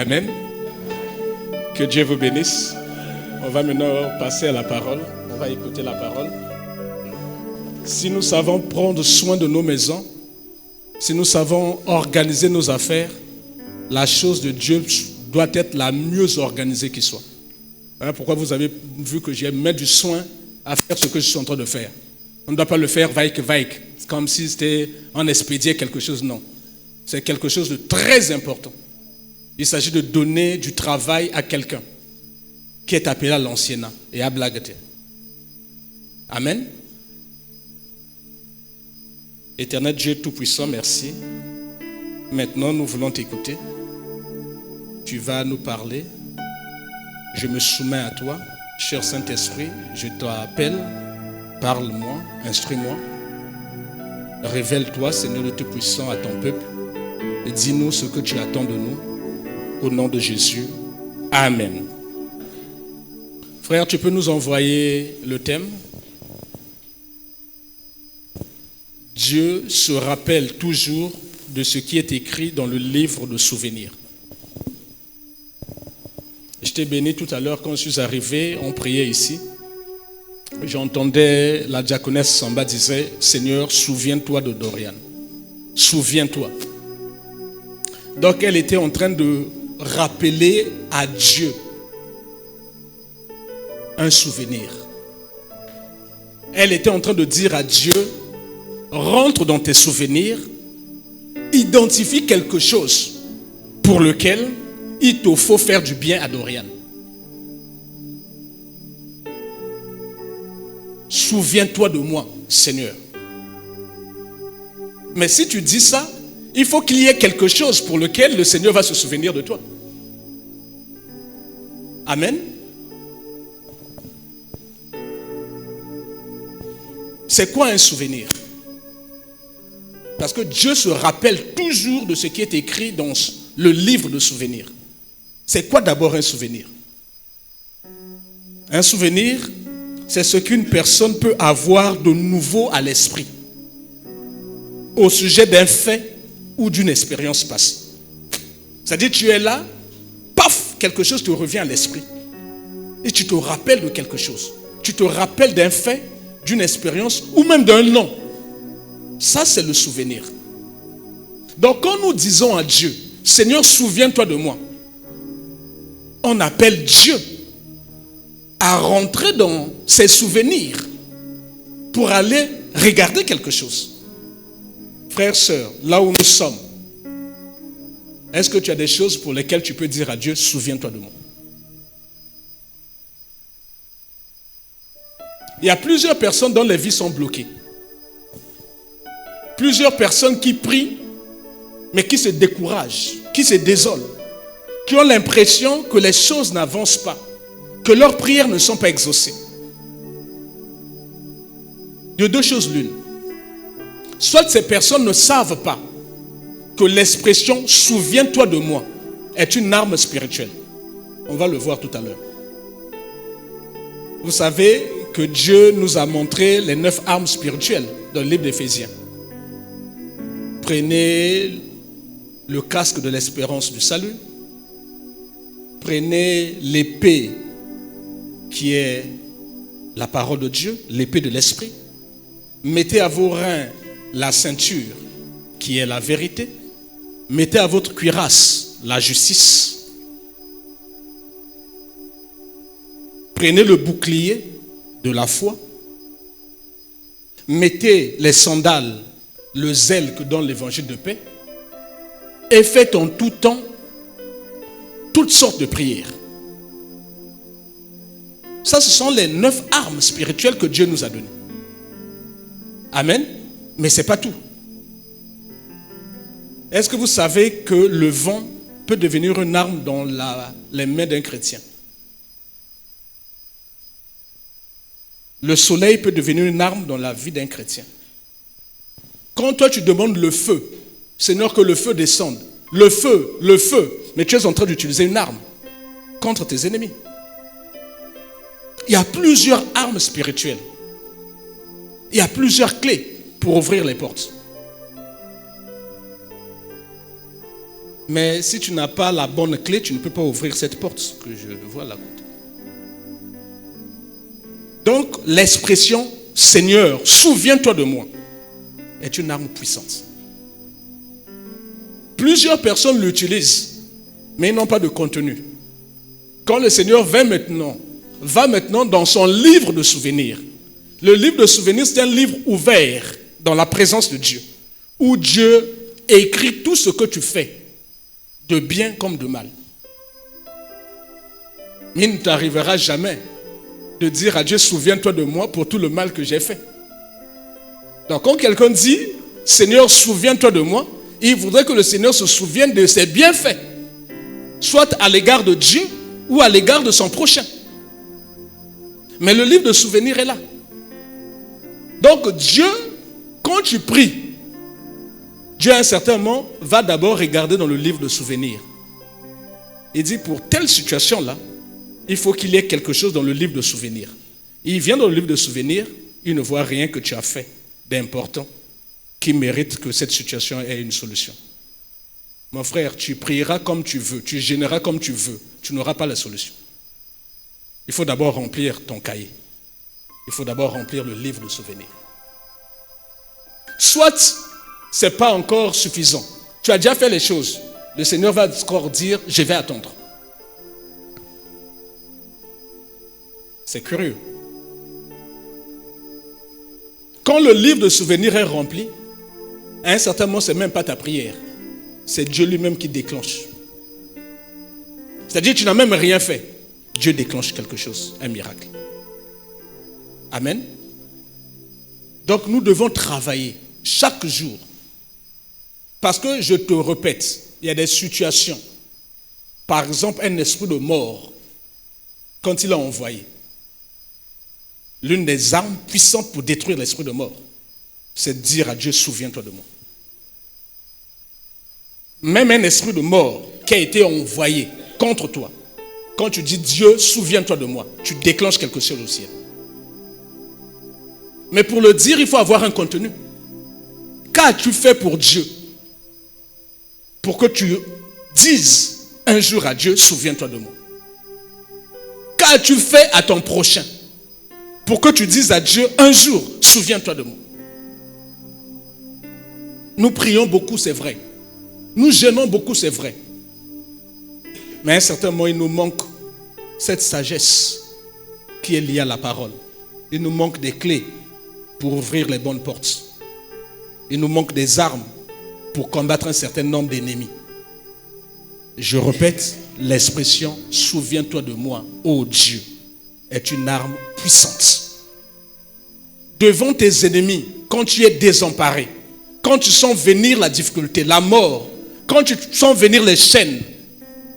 Amen. Que Dieu vous bénisse. On va maintenant passer à la parole. On va écouter la parole. Si nous savons prendre soin de nos maisons, si nous savons organiser nos affaires, la chose de Dieu doit être la mieux organisée qui soit. Voilà pourquoi vous avez vu que j'ai mis du soin à faire ce que je suis en train de faire. On ne doit pas le faire vaik. C'est comme si c'était en expédier quelque chose. Non. C'est quelque chose de très important. Il s'agit de donner du travail à quelqu'un qui est appelé à l'anciennat et à blaguer. Amen. Éternel Dieu Tout-Puissant, merci. Maintenant, nous voulons t'écouter. Tu vas nous parler. Je me soumets à toi. Cher Saint-Esprit, je t'appelle. Parle-moi, instruis-moi. Révèle-toi, Seigneur le Tout-Puissant, à ton peuple. Et dis-nous ce que tu attends de nous. Au nom de Jésus. Amen. Frère, tu peux nous envoyer le thème? Dieu se rappelle toujours de ce qui est écrit dans le livre de souvenirs. Je t'ai béni tout à l'heure quand je suis arrivé, on priait ici. J'entendais la diaconesse Samba disait, Seigneur, souviens-toi de Dorian. Souviens-toi. Donc elle était en train de rappeler à Dieu un souvenir. Elle était en train de dire à Dieu, rentre dans tes souvenirs, identifie quelque chose pour lequel il te faut faire du bien à Dorian. Souviens-toi de moi, Seigneur. Mais si tu dis ça, il faut qu'il y ait quelque chose pour lequel le Seigneur va se souvenir de toi. Amen. C'est quoi un souvenir? Parce que Dieu se rappelle toujours de ce qui est écrit dans le livre de souvenirs. C'est quoi d'abord un souvenir? Un souvenir, c'est ce qu'une personne peut avoir de nouveau à l'esprit au sujet d'un fait ou d'une expérience passée. C'est-à-dire tu es là, paf, quelque chose te revient à l'esprit. Et tu te rappelles de quelque chose. Tu te rappelles d'un fait, d'une expérience ou même d'un nom. Ça, c'est le souvenir. Donc, quand nous disons à Dieu, Seigneur, souviens-toi de moi, on appelle Dieu à rentrer dans ses souvenirs pour aller regarder quelque chose. Frères, sœurs, là où nous sommes, est-ce que tu as des choses pour lesquelles tu peux dire à Dieu, souviens-toi de moi? Il y a plusieurs personnes dont les vies sont bloquées. Plusieurs personnes qui prient, mais qui se découragent, qui se désolent, qui ont l'impression que les choses n'avancent pas, que leurs prières ne sont pas exaucées. De deux choses l'une. Soit ces personnes ne savent pas que l'expression « souviens-toi de moi » est une arme spirituelle. On va le voir tout à l'heure. Vous savez que Dieu nous a montré les 9 armes spirituelles dans le livre d'Éphésiens. Prenez le casque de l'espérance du salut. Prenez l'épée qui est la parole de Dieu, l'épée de l'esprit. Mettez à vos reins la ceinture qui est la vérité. Mettez à votre cuirasse la justice. Prenez le bouclier de la foi. Mettez les sandales, le zèle que donne l'évangile de paix. Et faites en tout temps toutes sortes de prières. Ça, ce sont les 9 armes spirituelles que Dieu nous a données. Amen. Mais ce n'est pas tout. Est-ce que vous savez que le vent peut devenir une arme dans les mains d'un chrétien? Le soleil peut devenir une arme dans la vie d'un chrétien. Quand toi tu demandes le feu, Seigneur, que le feu descende, le feu, mais tu es en train d'utiliser une arme contre tes ennemis. Il y a plusieurs armes spirituelles. Il y a plusieurs clés pour ouvrir les portes. Mais si tu n'as pas la bonne clé, tu ne peux pas ouvrir cette porte que je vois là. Donc, l'expression « Seigneur, souviens-toi de moi » est une arme puissante. Plusieurs personnes l'utilisent, mais ils n'ont pas de contenu. Quand le Seigneur va maintenant dans son livre de souvenirs. Le livre de souvenirs, c'est un livre ouvert dans la présence de Dieu, où Dieu écrit tout ce que tu fais, de bien comme de mal. Il ne t'arrivera jamais de dire à Dieu, souviens-toi de moi pour tout le mal que j'ai fait. Donc quand quelqu'un dit, Seigneur, souviens-toi de moi, il voudrait que le Seigneur se souvienne de ses bienfaits, soit à l'égard de Dieu ou à l'égard de son prochain. Mais le livre de souvenirs est là. Donc Dieu, quand tu pries, Dieu à un certain moment va d'abord regarder dans le livre de souvenirs. Il dit, pour telle situation-là, il faut qu'il y ait quelque chose dans le livre de souvenirs. Il vient dans le livre de souvenirs, il ne voit rien que tu as fait d'important qui mérite que cette situation ait une solution. Mon frère, tu prieras comme tu veux, tu gêneras comme tu veux, tu n'auras pas la solution. Il faut d'abord remplir ton cahier. Il faut d'abord remplir le livre de souvenirs. Soit ce n'est pas encore suffisant. Tu as déjà fait les choses. Le Seigneur va encore dire, je vais attendre. C'est curieux. Quand le livre de souvenirs est rempli, à un certain moment, ce n'est même pas ta prière. C'est Dieu lui-même qui déclenche. C'est-à-dire que tu n'as même rien fait. Dieu déclenche quelque chose, un miracle. Amen. Donc nous devons travailler chaque jour. Parce que je te répète, il y a des situations. Par exemple, un esprit de mort, quand il a envoyé, l'une des armes puissantes pour détruire l'esprit de mort, c'est de dire à Dieu, souviens-toi de moi. Même un esprit de mort qui a été envoyé contre toi, quand tu dis Dieu, souviens-toi de moi, tu déclenches quelque chose au ciel. Mais pour le dire, il faut avoir un contenu. Qu'as-tu fait pour Dieu? Pour que tu dises un jour à Dieu, souviens-toi de moi. Qu'as-tu fait à ton prochain? Pour que tu dises à Dieu, un jour, souviens-toi de moi. Nous prions beaucoup, c'est vrai. Nous jeûnons beaucoup, c'est vrai. Mais à un certain moment, il nous manque cette sagesse qui est liée à la parole. Il nous manque des clés pour ouvrir les bonnes portes. Il nous manque des armes pour combattre un certain nombre d'ennemis. Je répète, l'expression « souviens-toi de moi, ô Dieu » est une arme puissante. Devant tes ennemis, quand tu es désemparé, quand tu sens venir la difficulté, la mort, quand tu sens venir les chaînes,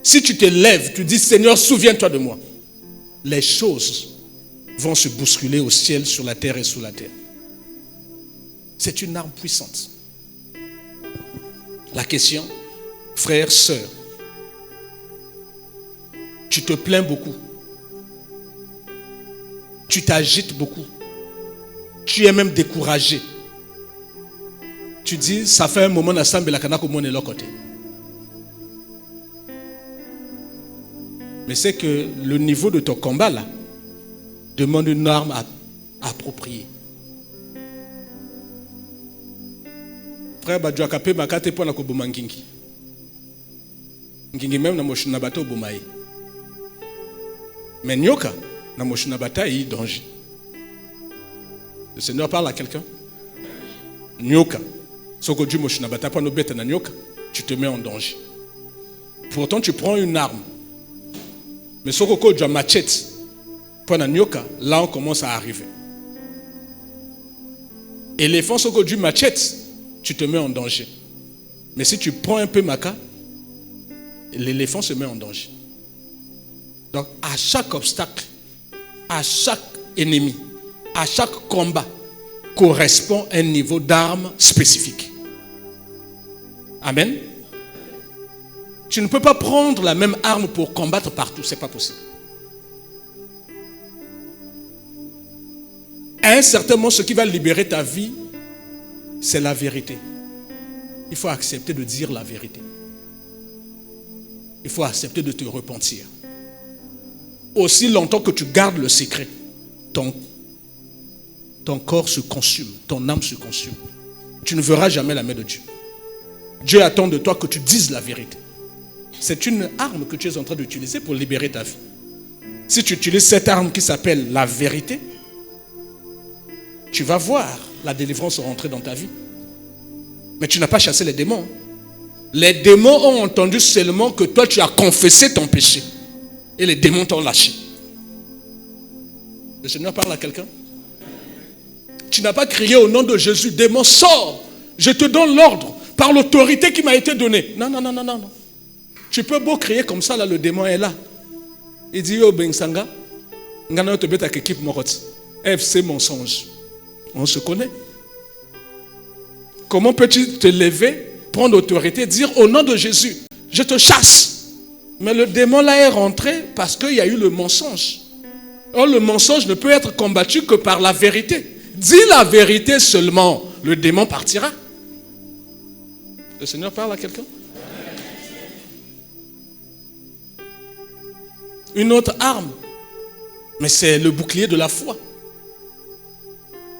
si tu te lèves, tu dis « Seigneur, souviens-toi de moi », les choses vont se bousculer au ciel, sur la terre et sous la terre. C'est une arme puissante. La question, frère, sœur, tu te plains beaucoup. Tu t'agites beaucoup. Tu es même découragé. Tu dis, ça fait un moment d'assemblée, la canako mon est l'autre côté. Mais c'est que le niveau de ton combat là demande une arme appropriée. Frère, badjo akape bakate pona ko boma ngingi. Ngingi même na moshina bato bomaye. Mais nyoka na moshina bata yi danger. Le Seigneur parle à quelqu'un. Nyoka. Soko du moshina bata pona beta na nyoka, tu te mets en danger. Pourtant tu prends une arme. Mais soko ko du machette pona nyoka, là on commence à arriver. Éléphant soko du machette, tu te mets en danger. Mais si tu prends un peu maca, l'éléphant se met en danger. Donc à chaque obstacle, à chaque ennemi, à chaque combat, correspond un niveau d'arme spécifique. Amen. Tu ne peux pas prendre la même arme pour combattre partout, ce n'est pas possible. À un certain moment, ce qui va libérer ta vie, c'est la vérité. Il faut accepter de dire la vérité. il faut accepter de te repentir. Aussi longtemps que tu gardes le secret, ton corps se consume, ton âme se consume. Tu ne verras jamais la main de Dieu. Dieu attend de toi que tu dises la vérité. C'est une arme que tu es en train d'utiliser pour libérer ta vie. Si tu utilises cette arme qui s'appelle la vérité, tu vas voir la délivrance rentrer dans ta vie. Mais tu n'as pas chassé les démons. Les démons ont entendu seulement que toi tu as confessé ton péché. Et les démons t'ont lâché. Le Seigneur parle à quelqu'un. Tu n'as pas crié au nom de Jésus, démon, sors. Je te donne l'ordre par l'autorité qui m'a été donnée. Non, non, non, non, non. Tu peux beau crier comme ça, là, le démon est là. Il dit, oh ben sanga, ngana te beta équipe moroti. FC mensonge. On se connaît. Comment peux-tu te lever, prendre autorité, dire au nom de Jésus, je te chasse. Mais le démon là est rentré parce qu'il y a eu le mensonge. Or le mensonge ne peut être combattu que par la vérité. Dis la vérité seulement, le démon partira. Le Seigneur parle à quelqu'un? Une autre arme, mais c'est le bouclier de la foi.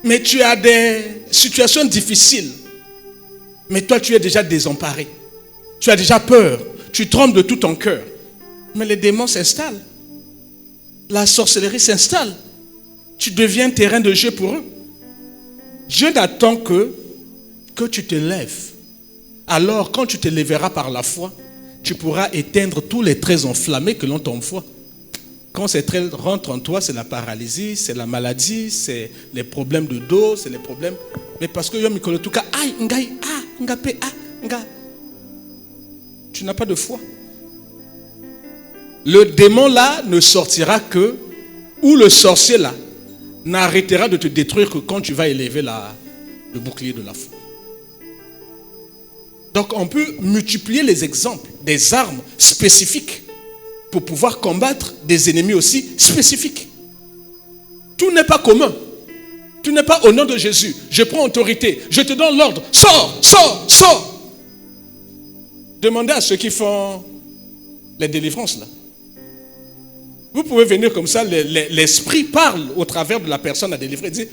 Mais tu as des situations difficiles, mais toi tu es déjà désemparé. Tu as déjà peur, tu trembles de tout ton cœur. Mais les démons s'installent. La sorcellerie s'installe. Tu deviens terrain de jeu pour eux. Dieu n'attend que tu te lèves. Alors quand tu te lèveras par la foi, tu pourras éteindre tous les traits enflammés que l'on t'envoie. Quand ces traits rentrent en toi, c'est la paralysie, c'est la maladie, c'est les problèmes de dos, c'est les problèmes. Mais parce que tu n'as pas de foi. Le démon là ne sortira que, ou le sorcier là n'arrêtera de te détruire que quand tu vas élever le bouclier de la foi. Donc on peut multiplier les exemples des armes spécifiques pour pouvoir combattre des ennemis aussi spécifiques. Tout n'est pas commun. Tout n'est pas au nom de Jésus. Je prends autorité, je te donne l'ordre. Sors, sors, sors. Demandez à ceux qui font les délivrances là. Vous pouvez venir comme ça, l'esprit parle au travers de la personne à délivrer. Il dit,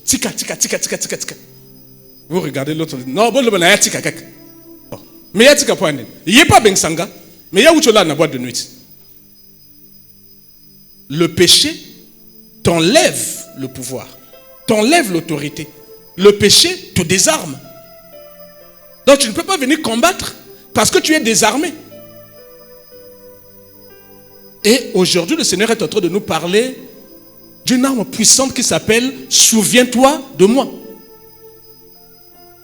tika, tika, tika, tika, tika, tika. Vous regardez l'autre, non, bon, il y a tika, tika. Mais il y a tika point. Il n'y a pas bengsanga, mais il y a où là dans la boîte de nuit. Le péché t'enlève le pouvoir, t'enlève l'autorité. Le péché te désarme. Donc tu ne peux pas venir combattre parce que tu es désarmé. Et aujourd'hui, le Seigneur est en train de nous parler d'une arme puissante qui s'appelle « Souviens-toi de moi ».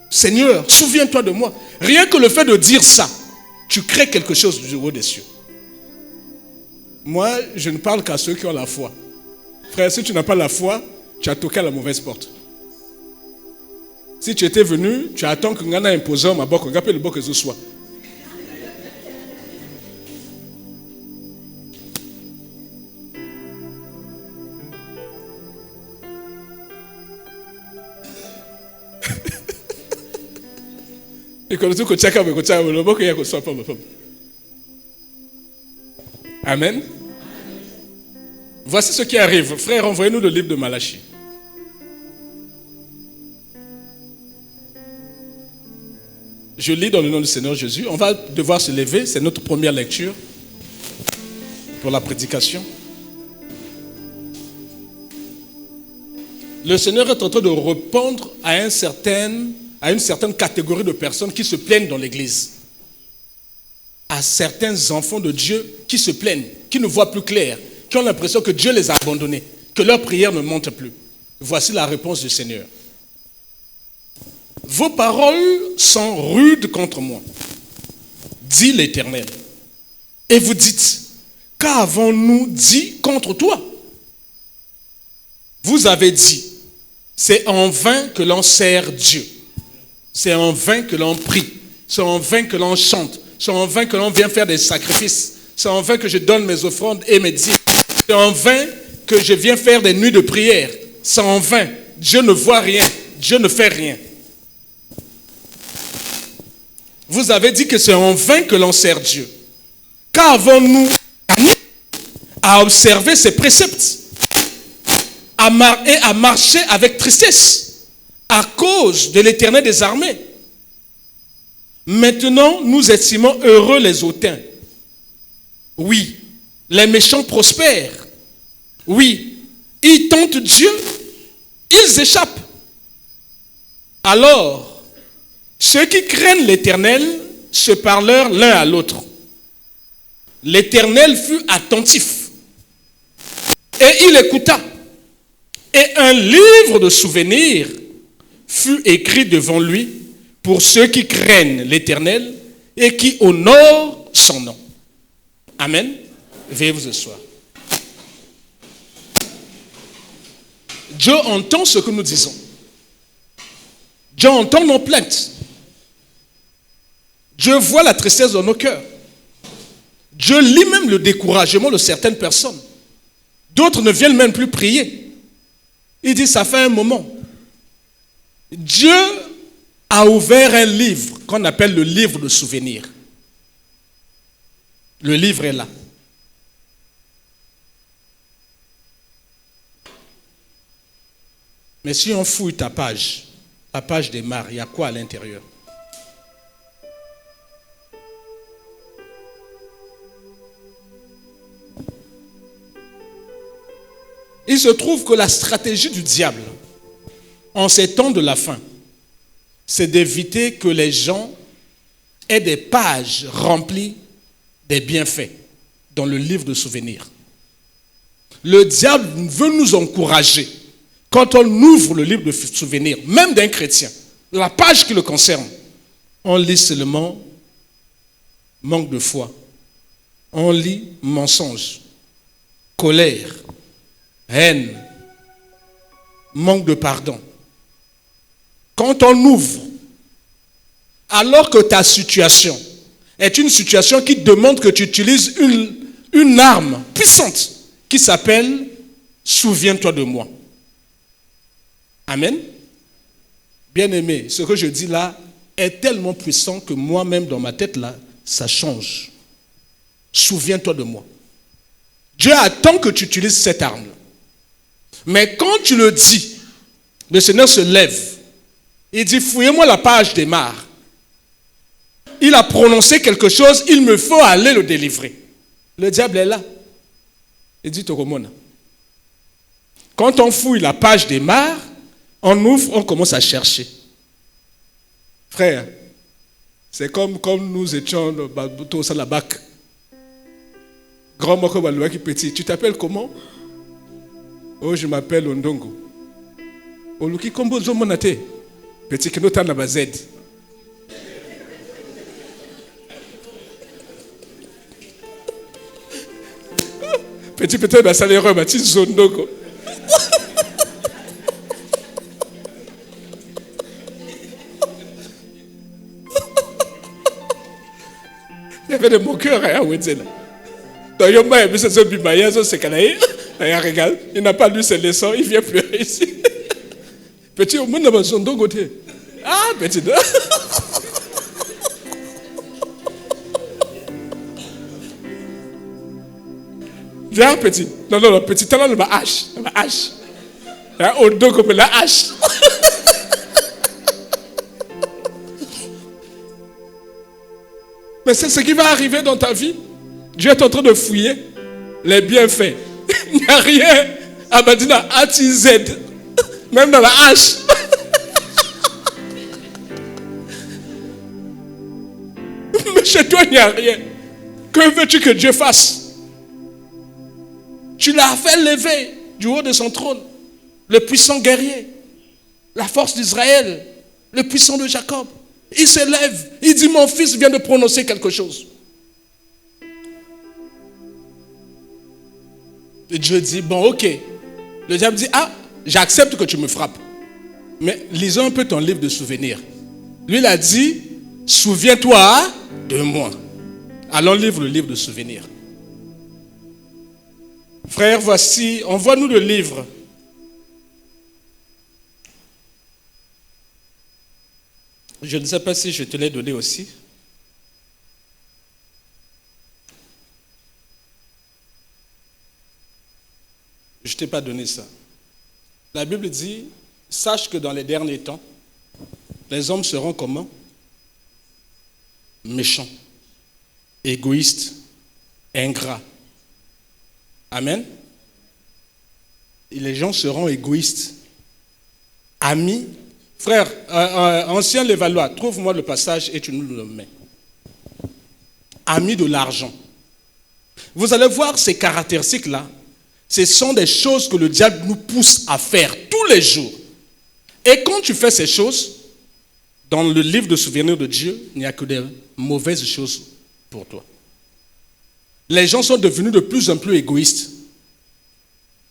Seigneur, souviens-toi de moi. Rien que le fait de dire ça, tu crées quelque chose du haut des cieux. Moi, je ne parle qu'à ceux qui ont la foi. Frère, si tu n'as pas la foi, tu as toqué à la mauvaise porte. Si tu étais venu, tu attends que Ngana imposant ma boque, le boque que ce soit. Amen. Voici ce qui arrive. Frère, envoyez-nous le livre de Malachie. Je lis dans le nom du Seigneur Jésus. On va devoir se lever. C'est notre première lecture pour la prédication. Le Seigneur est en train de répondre à une certaine catégorie de personnes qui se plaignent dans l'église. À certains enfants de Dieu qui se plaignent, qui ne voient plus clair, qui ont l'impression que Dieu les a abandonnés, que leurs prières ne montent plus. Voici la réponse du Seigneur. Vos paroles sont rudes contre moi, dit l'Éternel. Et vous dites, qu'avons-nous dit contre toi? Vous avez dit, c'est en vain que l'on sert Dieu. C'est en vain que l'on prie. C'est en vain que l'on chante. C'est en vain que l'on vient faire des sacrifices. C'est en vain que je donne mes offrandes et mes dîmes. C'est en vain que je viens faire des nuits de prière. C'est en vain. Dieu ne voit rien. Dieu ne fait rien. vous avez dit que c'est en vain que l'on sert Dieu. Qu'avons-nous à observer ses préceptes et à marcher avec tristesse à cause de l'Éternel des armées? Maintenant, nous estimons heureux les hautains. Oui, les méchants prospèrent. Oui, ils tentent Dieu, ils échappent. Alors, ceux qui craignent l'Éternel se parlèrent l'un à l'autre. L'Éternel fut attentif et il écouta. Et un livre de souvenirs fut écrit devant lui pour ceux qui craignent l'Éternel et qui honorent son nom. Amen. Veuillez vous asseoir. Dieu entend ce que nous disons. Dieu entend nos plaintes. Dieu voit la tristesse dans nos cœurs. Dieu lit même le découragement de certaines personnes. D'autres ne viennent même plus prier. Il dit, ça fait un moment. Dieu a ouvert un livre qu'on appelle le livre de souvenirs. Le livre est là. Mais si on fouille ta page, la page démarre, il y a quoi à l'intérieur? Il se trouve que la stratégie du diable, en ces temps de la fin, c'est d'éviter que les gens aient des pages remplies des bienfaits dans le livre de souvenirs. Le diable veut nous encourager. Quand on ouvre le livre de souvenirs, même d'un chrétien, la page qui le concerne, on lit seulement manque de foi. On lit mensonge, colère, haine, manque de pardon. Quand on ouvre, alors que ta situation est une situation qui demande que tu utilises une arme puissante qui s'appelle « Souviens-toi de moi ». Amen. Bien-aimé, ce que je dis là est tellement puissant que moi-même dans ma tête là, ça change. Souviens-toi de moi. Dieu attend que tu utilises cette arme. Mais quand tu le dis, le Seigneur se lève. Il dit, fouillez-moi la page des mares. Il a prononcé quelque chose, il me faut aller le délivrer. Le diable est là. Il dit, Tokomona. Quand on fouille la page des mares, on ouvre, on commence à chercher. Frère, c'est comme nous étions tous à la bac. Grand Moko Baloua qui petit. Tu t'appelles comment? Oh, je m'appelle Ondongo. Oluki Kombo Zomonate. Petit Kenotan Nabazed. Petit peut-être ma salaire, ma petite Zondongo. Il y avait des moqueurs à Wenzela. Donc, il n'a pas lu ses leçons, il vient pleurer ici. Petit, au monde de son côté. Ah, petit. Viens, petit. Non, petit, t'as là, ma hache. Ma hache. Au dos comme la hache. Mais c'est ce qui va arriver dans ta vie. Dieu est en train de fouiller les bienfaits. Il n'y a rien à Badina A-T-Z. Même dans la hache. Mais chez toi, il n'y a rien. Que veux-tu que Dieu fasse? Tu l'as fait lever du haut de son trône. Le puissant guerrier. La force d'Israël. Le puissant de Jacob. Il se lève. Il dit, mon fils vient de prononcer quelque chose. Et Dieu dit, bon, ok. Le diable dit, ah, j'accepte que tu me frappes. Mais lisons un peu ton livre de souvenirs. Lui, il a dit, souviens-toi de moi. Allons lire le livre de souvenirs. Frère, voici, envoie-nous le livre. Je ne sais pas si je te l'ai donné aussi. Je ne t'ai pas donné ça. La Bible dit, sache que dans les derniers temps, les hommes seront comment? Méchants, égoïstes, ingrats. Amen. Et les gens seront égoïstes, amis. Frère, ancien Lévalois, trouve-moi le passage et tu nous le mets. Amis de l'argent. Vous allez voir ces caractéristiques-là. Ce sont des choses que le diable nous pousse à faire tous les jours. Et quand tu fais ces choses, dans le livre de souvenirs de Dieu, il n'y a que des mauvaises choses pour toi. Les gens sont devenus de plus en plus égoïstes.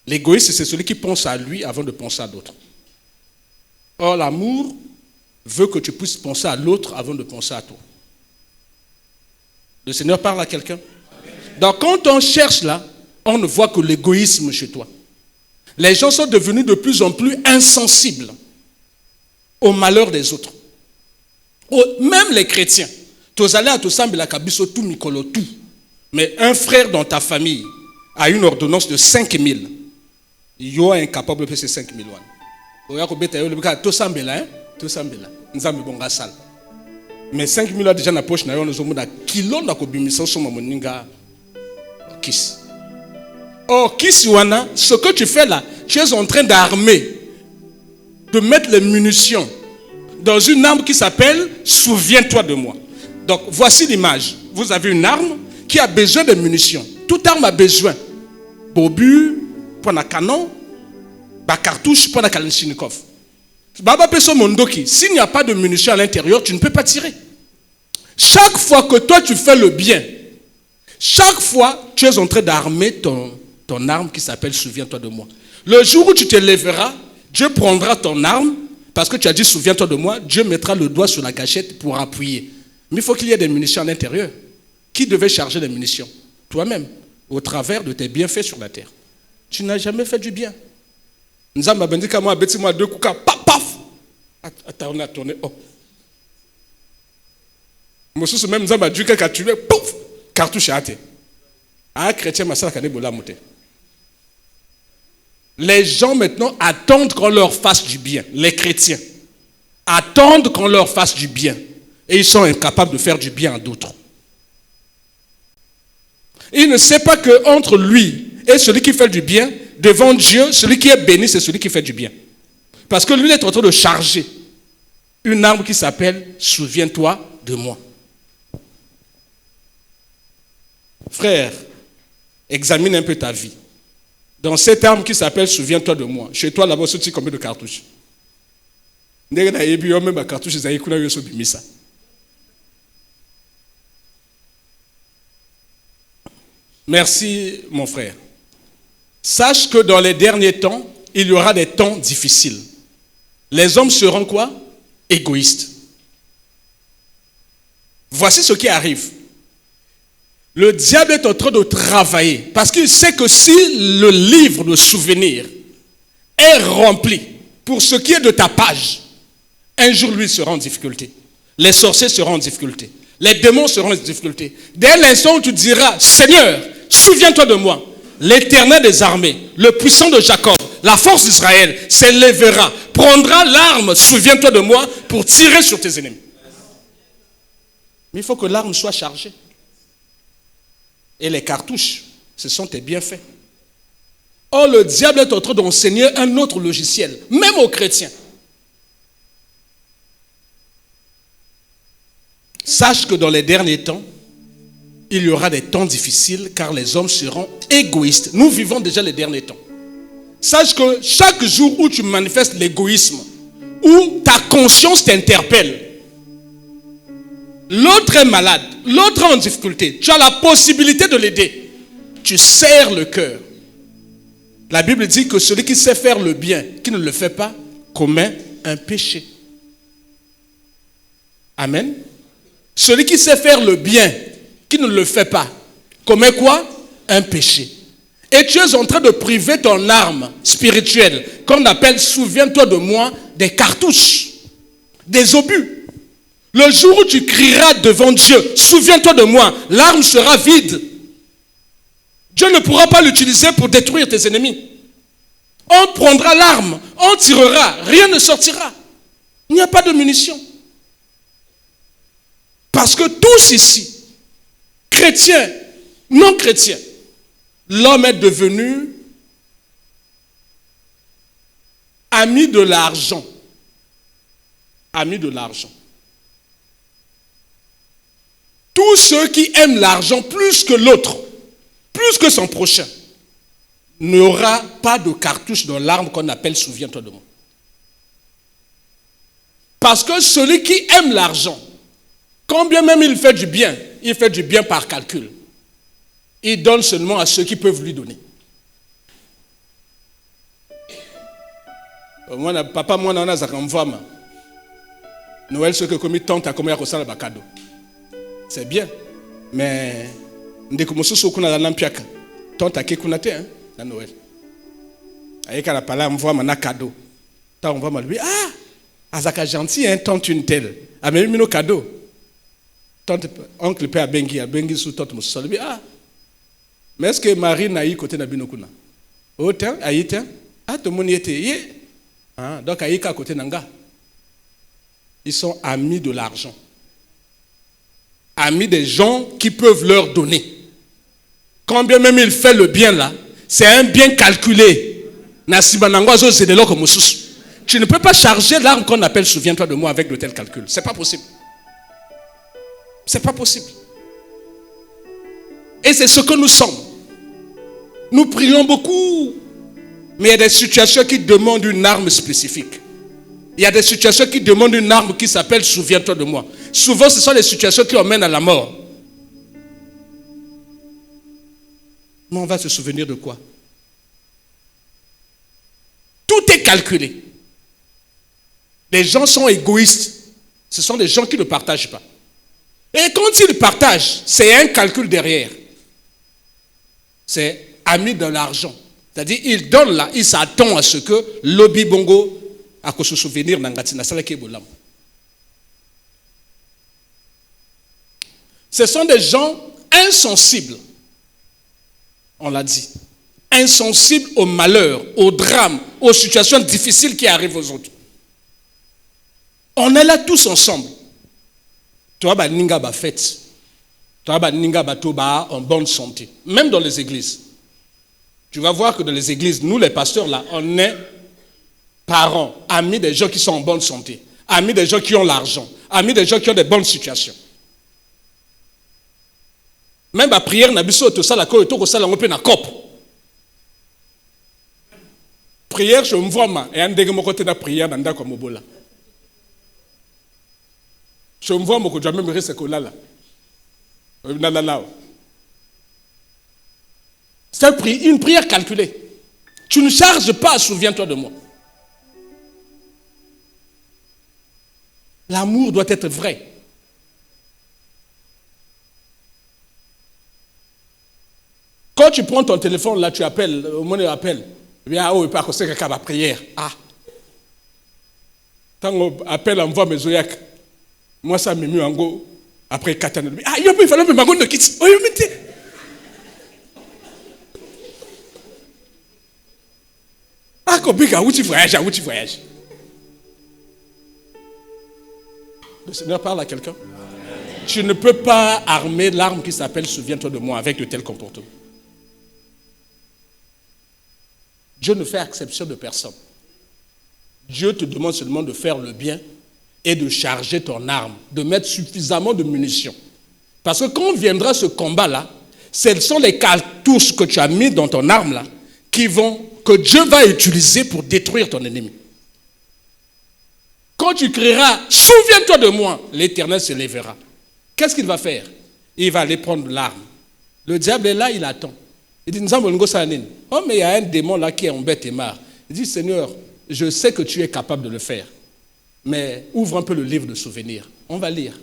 L'égoïste, c'est celui qui pense à lui avant de penser à d'autres. Or, l'amour veut que tu puisses penser à l'autre avant de penser à toi. Le Seigneur parle à quelqu'un. Donc, quand on cherche là, on ne voit que l'égoïsme chez toi. Les gens sont devenus de plus en plus insensibles au malheur des autres. Même les chrétiens. Mais un frère dans ta famille a une ordonnance de 5 000. Il est incapable de payer ces 5 000. Mais 5 000 déjà dans la poche, nous avons un kilo de kiss. Oh, Kisiwana, ce que tu fais là, tu es en train d'armer, de mettre les munitions dans une arme qui s'appelle « Souviens-toi de moi ». Donc, voici l'image. Vous avez une arme qui a besoin de munitions. Toute arme a besoin. Bobu, pour un canon, cartouche pour un Kalachnikov. S'il n'y a pas de munitions à l'intérieur, tu ne peux pas tirer. Chaque fois que toi tu fais le bien, chaque fois tu es en train d'armer ton arme qui s'appelle « Souviens-toi de moi ». Le jour où tu te lèveras, Dieu prendra ton arme, parce que tu as dit « Souviens-toi de moi », Dieu mettra le doigt sur la gâchette pour appuyer. Mais il faut qu'il y ait des munitions à l'intérieur. Qui devait charger les munitions? Toi-même, au travers de tes bienfaits sur la terre. Tu n'as jamais fait du bien. Nous avons dit qu'à moi, bêtis-moi 2 coups, paf, paf. Attends, on a tourné, oh. Monsieur, même nous avons dit qu'à tuer, pouf, cartouche à terre. Un chrétien, ma soeur, les gens maintenant attendent qu'on leur fasse du bien. Les chrétiens attendent qu'on leur fasse du bien. Et ils sont incapables de faire du bien à d'autres. Il ne sait pas qu'entre lui et celui qui fait du bien, devant Dieu, celui qui est béni, c'est celui qui fait du bien. Parce que lui il est en train de charger une arme qui s'appelle « Souviens-toi de moi ». Frère, examine un peu ta vie. Dans cette arme qui s'appelle « Souviens-toi de moi », chez toi là-bas, tu as combien de cartouches? Merci, mon frère. Sache que dans les derniers temps, il y aura des temps difficiles. Les hommes seront quoi? Égoïstes. Voici ce qui arrive. Le diable est en train de travailler parce qu'il sait que si le livre de souvenirs est rempli pour ce qui est de ta page, un jour lui sera en difficulté. Les sorciers seront en difficulté. Les démons seront en difficulté. Dès l'instant où tu diras, Seigneur, souviens-toi de moi, l'Éternel des armées, le puissant de Jacob, la force d'Israël s'élèvera, prendra l'arme, souviens-toi de moi, pour tirer sur tes ennemis. Mais il faut que l'arme soit chargée. Et les cartouches, ce sont tes bienfaits. Or, le diable est en train d'enseigner un autre logiciel, même aux chrétiens. Sache que dans les derniers temps, il y aura des temps difficiles car les hommes seront égoïstes. Nous vivons déjà les derniers temps. Sache que chaque jour où tu manifestes l'égoïsme, où ta conscience t'interpelle, l'autre est malade, l'autre est en difficulté, tu as la possibilité de l'aider. Tu serres le cœur. La Bible dit que celui qui sait faire le bien, qui ne le fait pas, commet un péché. Amen. Celui qui sait faire le bien, qui ne le fait pas, commet quoi? Un péché. Et tu es en train de priver ton arme spirituelle, qu'on appelle, souviens-toi de moi, des cartouches, des obus. Le jour où tu crieras devant Dieu, souviens-toi de moi, l'arme sera vide. Dieu ne pourra pas l'utiliser pour détruire tes ennemis. On prendra l'arme, on tirera, rien ne sortira. Il n'y a pas de munitions. Parce que tous ici, chrétiens, non chrétiens, l'homme est devenu ami de l'argent. Ami de l'argent. Tous ceux qui aiment l'argent plus que l'autre, plus que son prochain, n'aura pas de cartouche dans l'arme qu'on appelle souviens-toi de moi. Parce que celui qui aime l'argent, quand bien même il fait du bien par calcul. Il donne seulement à ceux qui peuvent lui donner. Papa, moi, on a un Noël, ce que comme tante a comme un cadeau. C'est bien. Mais, dès que je suis à l'ampiaka, tante a kékunate, hein, la Noël. Avec la parole, on voit un cadeau. Tant on va lui, ah, Azaka gentil, hein, tante une telle. Ah, mais il cadeau. Tante, oncle père Bengi sous tante Moussa. Ah, mais est-ce que Marie n'a eu côté Nabinokuna? Oh, tiens, aïe, ah, tout le monde y était. Ah, donc, aïe, à côté Nanga. Ils sont amis de l'argent. Amis des gens qui peuvent leur donner. Quand bien même il fait le bien là, c'est un bien calculé. Tu ne peux pas charger l'arme qu'on appelle souviens-toi de moi avec de tels calculs. C'est pas possible. C'est pas possible. Et c'est ce que nous sommes. Nous prions beaucoup, mais il y a des situations qui demandent une arme spécifique. Il y a des situations qui demandent une arme qui s'appelle souviens-toi de moi. Souvent, ce sont les situations qui emmènent à la mort. Mais on va se souvenir de quoi? Tout est calculé. Les gens sont égoïstes. Ce sont des gens qui ne partagent pas. Et quand ils partagent, c'est un calcul derrière. C'est ami de l'argent. C'est-à-dire, il donne là, il s'attend à ce que lobby bongo a se souvenir d'Angatina Salakebolam. Ce sont des gens insensibles. On l'a dit. Insensibles au malheur, au drame, aux situations difficiles qui arrivent aux autres. On est là tous ensemble. Toi, bah, ninga ba fête. Toi, bah, ninga ba toba en bonne santé. Même dans les églises. Tu vas voir que dans les églises, nous les pasteurs là, on est parents, amis des gens qui sont en bonne santé, amis des gens qui ont l'argent, amis des gens qui ont des bonnes situations. Même la prière n'a pas tout ça, la cop. Prière, je me vois, et un dégât, côté de la prière, dans comme Mobola. Je me vois, je vais me rester là. C'est une prière calculée. Tu ne charges pas, souviens-toi de moi. L'amour doit être vrai. Quand tu prends ton téléphone, là, tu appelles, au moment où tu appelles, bien, oh, il part c'est quelqu'un va prière. Ah. Quand on appelle, on voit mes oyak. Moi, ça m'a mis en go. Après 4 ans, ah, il fallait me manger de kits. Oh, il m'a ah, Kobika, où tu voyages? Le Seigneur parle à quelqu'un. Tu ne peux pas armer l'arme qui s'appelle souviens-toi de moi avec de tels comportements. Dieu ne fait exception de personne. Dieu te demande seulement de faire le bien et de charger ton arme, de mettre suffisamment de munitions. Parce que quand viendra ce combat-là, ce sont les cartouches que tu as mis dans ton arme-là que Dieu va utiliser pour détruire ton ennemi. Quand tu crieras, souviens-toi de moi, l'Éternel se lèvera. Qu'est-ce qu'il va faire? Il va aller prendre l'arme. Le diable est là, il attend. Il dit, oh, mais il y a un démon là qui est en bête et marre. Il dit, Seigneur, je sais que tu es capable de le faire. Mais ouvre un peu le livre de souvenirs. On va lire.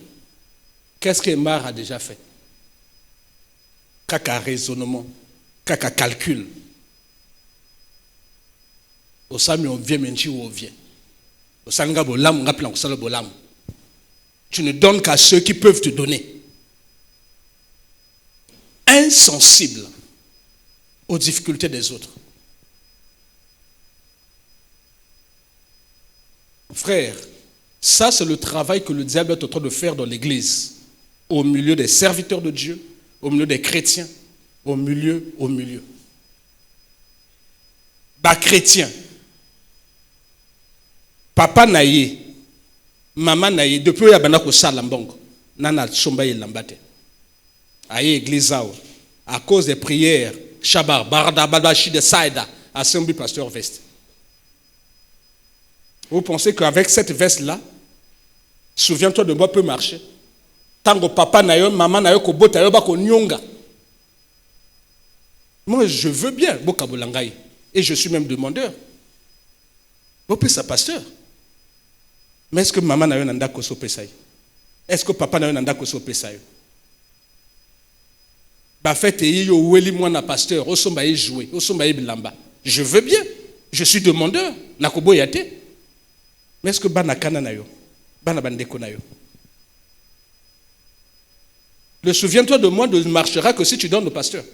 Qu'est-ce que Mar a déjà fait? Caca raisonnement, caca calcul. Au sami on vient menchi ou on vient. Au sanga bolam, on appelle au bolam. Tu ne donnes qu'à ceux qui peuvent te donner. Insensible aux difficultés des autres. Frère, ça c'est le travail que le diable est en train de faire dans l'église. Au milieu des serviteurs de Dieu, au milieu des chrétiens, au milieu. Bah chrétien, papa naïe, maman naïe, depuis ya bana ko sala mbongo, nana somba lambate. Aïe église à cause des prières, shabar, barda, badashi de saïda, assembly pasteur veste. Vous pensez qu'avec cette veste-là, souviens-toi de moi peut marcher. Tango papa naïe, maman naïe, ko bota yo ba ko nyonga. Moi, je veux bien, Bokabolangaï. Et je suis même demandeur. Vous pouvez ça, pasteur. Mais est-ce que maman n'a eu un andako so pesaï? Est-ce que papa n'a eu un andako so pesaï? Bah, faites yo weli moi na pasteur, au somba y jouer, au somba y bilamba. Je veux bien. Je suis demandeur. Nakobo yate. Mais est-ce que bana kana na yo? Bana bandeko na yo? Le souviens-toi de moi ne marchera que si tu donnes au pasteur.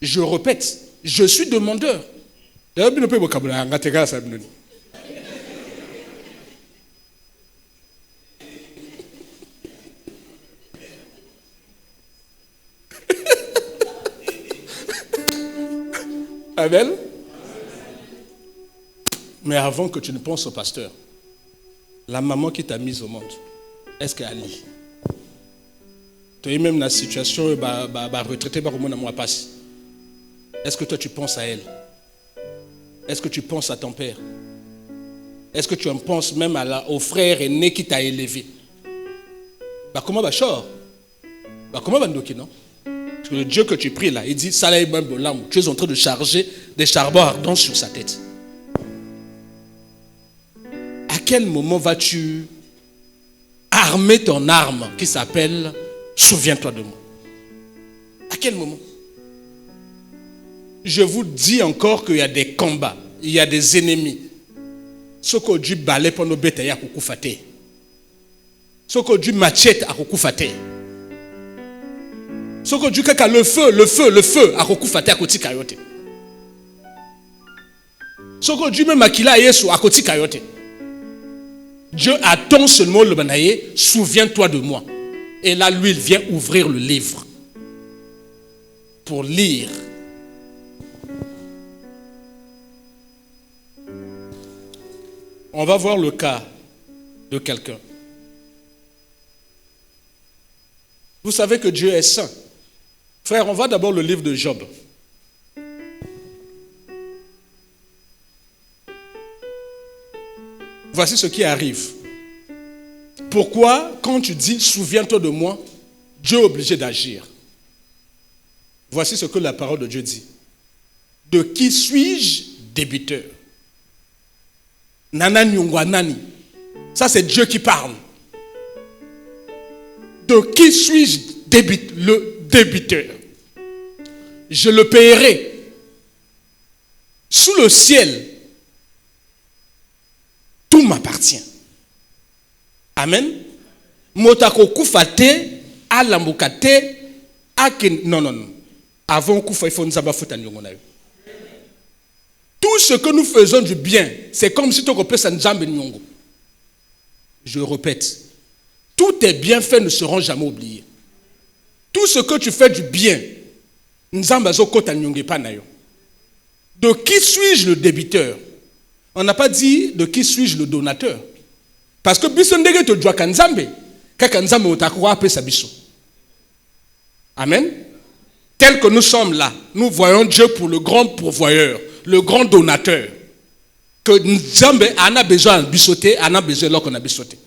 Je répète, je suis demandeur. Amen. Mais avant que tu ne penses au pasteur, la maman qui t'a mise au monde, est-ce qu'elle lit? Tu es même dans la situation, retraité, passe. Est-ce que toi tu penses à elle? Est-ce que tu penses à ton père? Est-ce que tu en penses même au frère aîné qui t'a élevé? Comment va chor? Comment va ndoki, non? Parce que le Dieu que tu pries là, il dit, tu es en train de charger des charbons ardents sur sa tête. À quel moment vas-tu armer ton arme qui s'appelle souviens-toi de moi? À quel moment? Je vous dis encore qu'il y a des combats, il y a des ennemis. Ce que Dieu balait pour nos bêtes, il y a beaucoup faté. Ce que Dieu machette a beaucoup faté. Ce que Dieu kaka le feu a beaucoup faté à côté kayote. Ce que Dieu même akila yesu à côté kayote. Dieu attend seulement le banaye, souviens-toi de moi. Et là, lui, il vient ouvrir le livre pour lire. On va voir le cas de quelqu'un. Vous savez que Dieu est saint. Frère, on va d'abord le livre de Job. Voici ce qui arrive. Pourquoi, quand tu dis « souviens-toi de moi », Dieu est obligé d'agir. Voici ce que la parole de Dieu dit. « De qui suis-je débiteur ?» Nana nyungwa nani. Ça c'est Dieu qui parle. De qui suis-je le débiteur? Je le paierai. Sous le ciel, tout m'appartient. Amen. Motako kufate, alambukate, aken. Non. Avant kufa, il faut nous abattre à nyongonayo. Tout ce que nous faisons du bien, c'est comme si tu repères ça n'jambe nyongo. Je répète, tous tes bienfaits ne seront jamais oubliés. Tout ce que tu fais du bien, n'jambe zokota nyonge pa nayo. De qui suis-je le débiteur? On n'a pas dit de qui suis-je le donateur. Parce que biso ndenge to jwa kanzambe, kaka nzambe otakwa pe sa biso. Amen. Tel que nous sommes là, nous voyons Dieu pour le grand pourvoyeur, le grand donateur. Que Nzambe en a besoin de bisoter, en a besoin là qu'on a bisoté.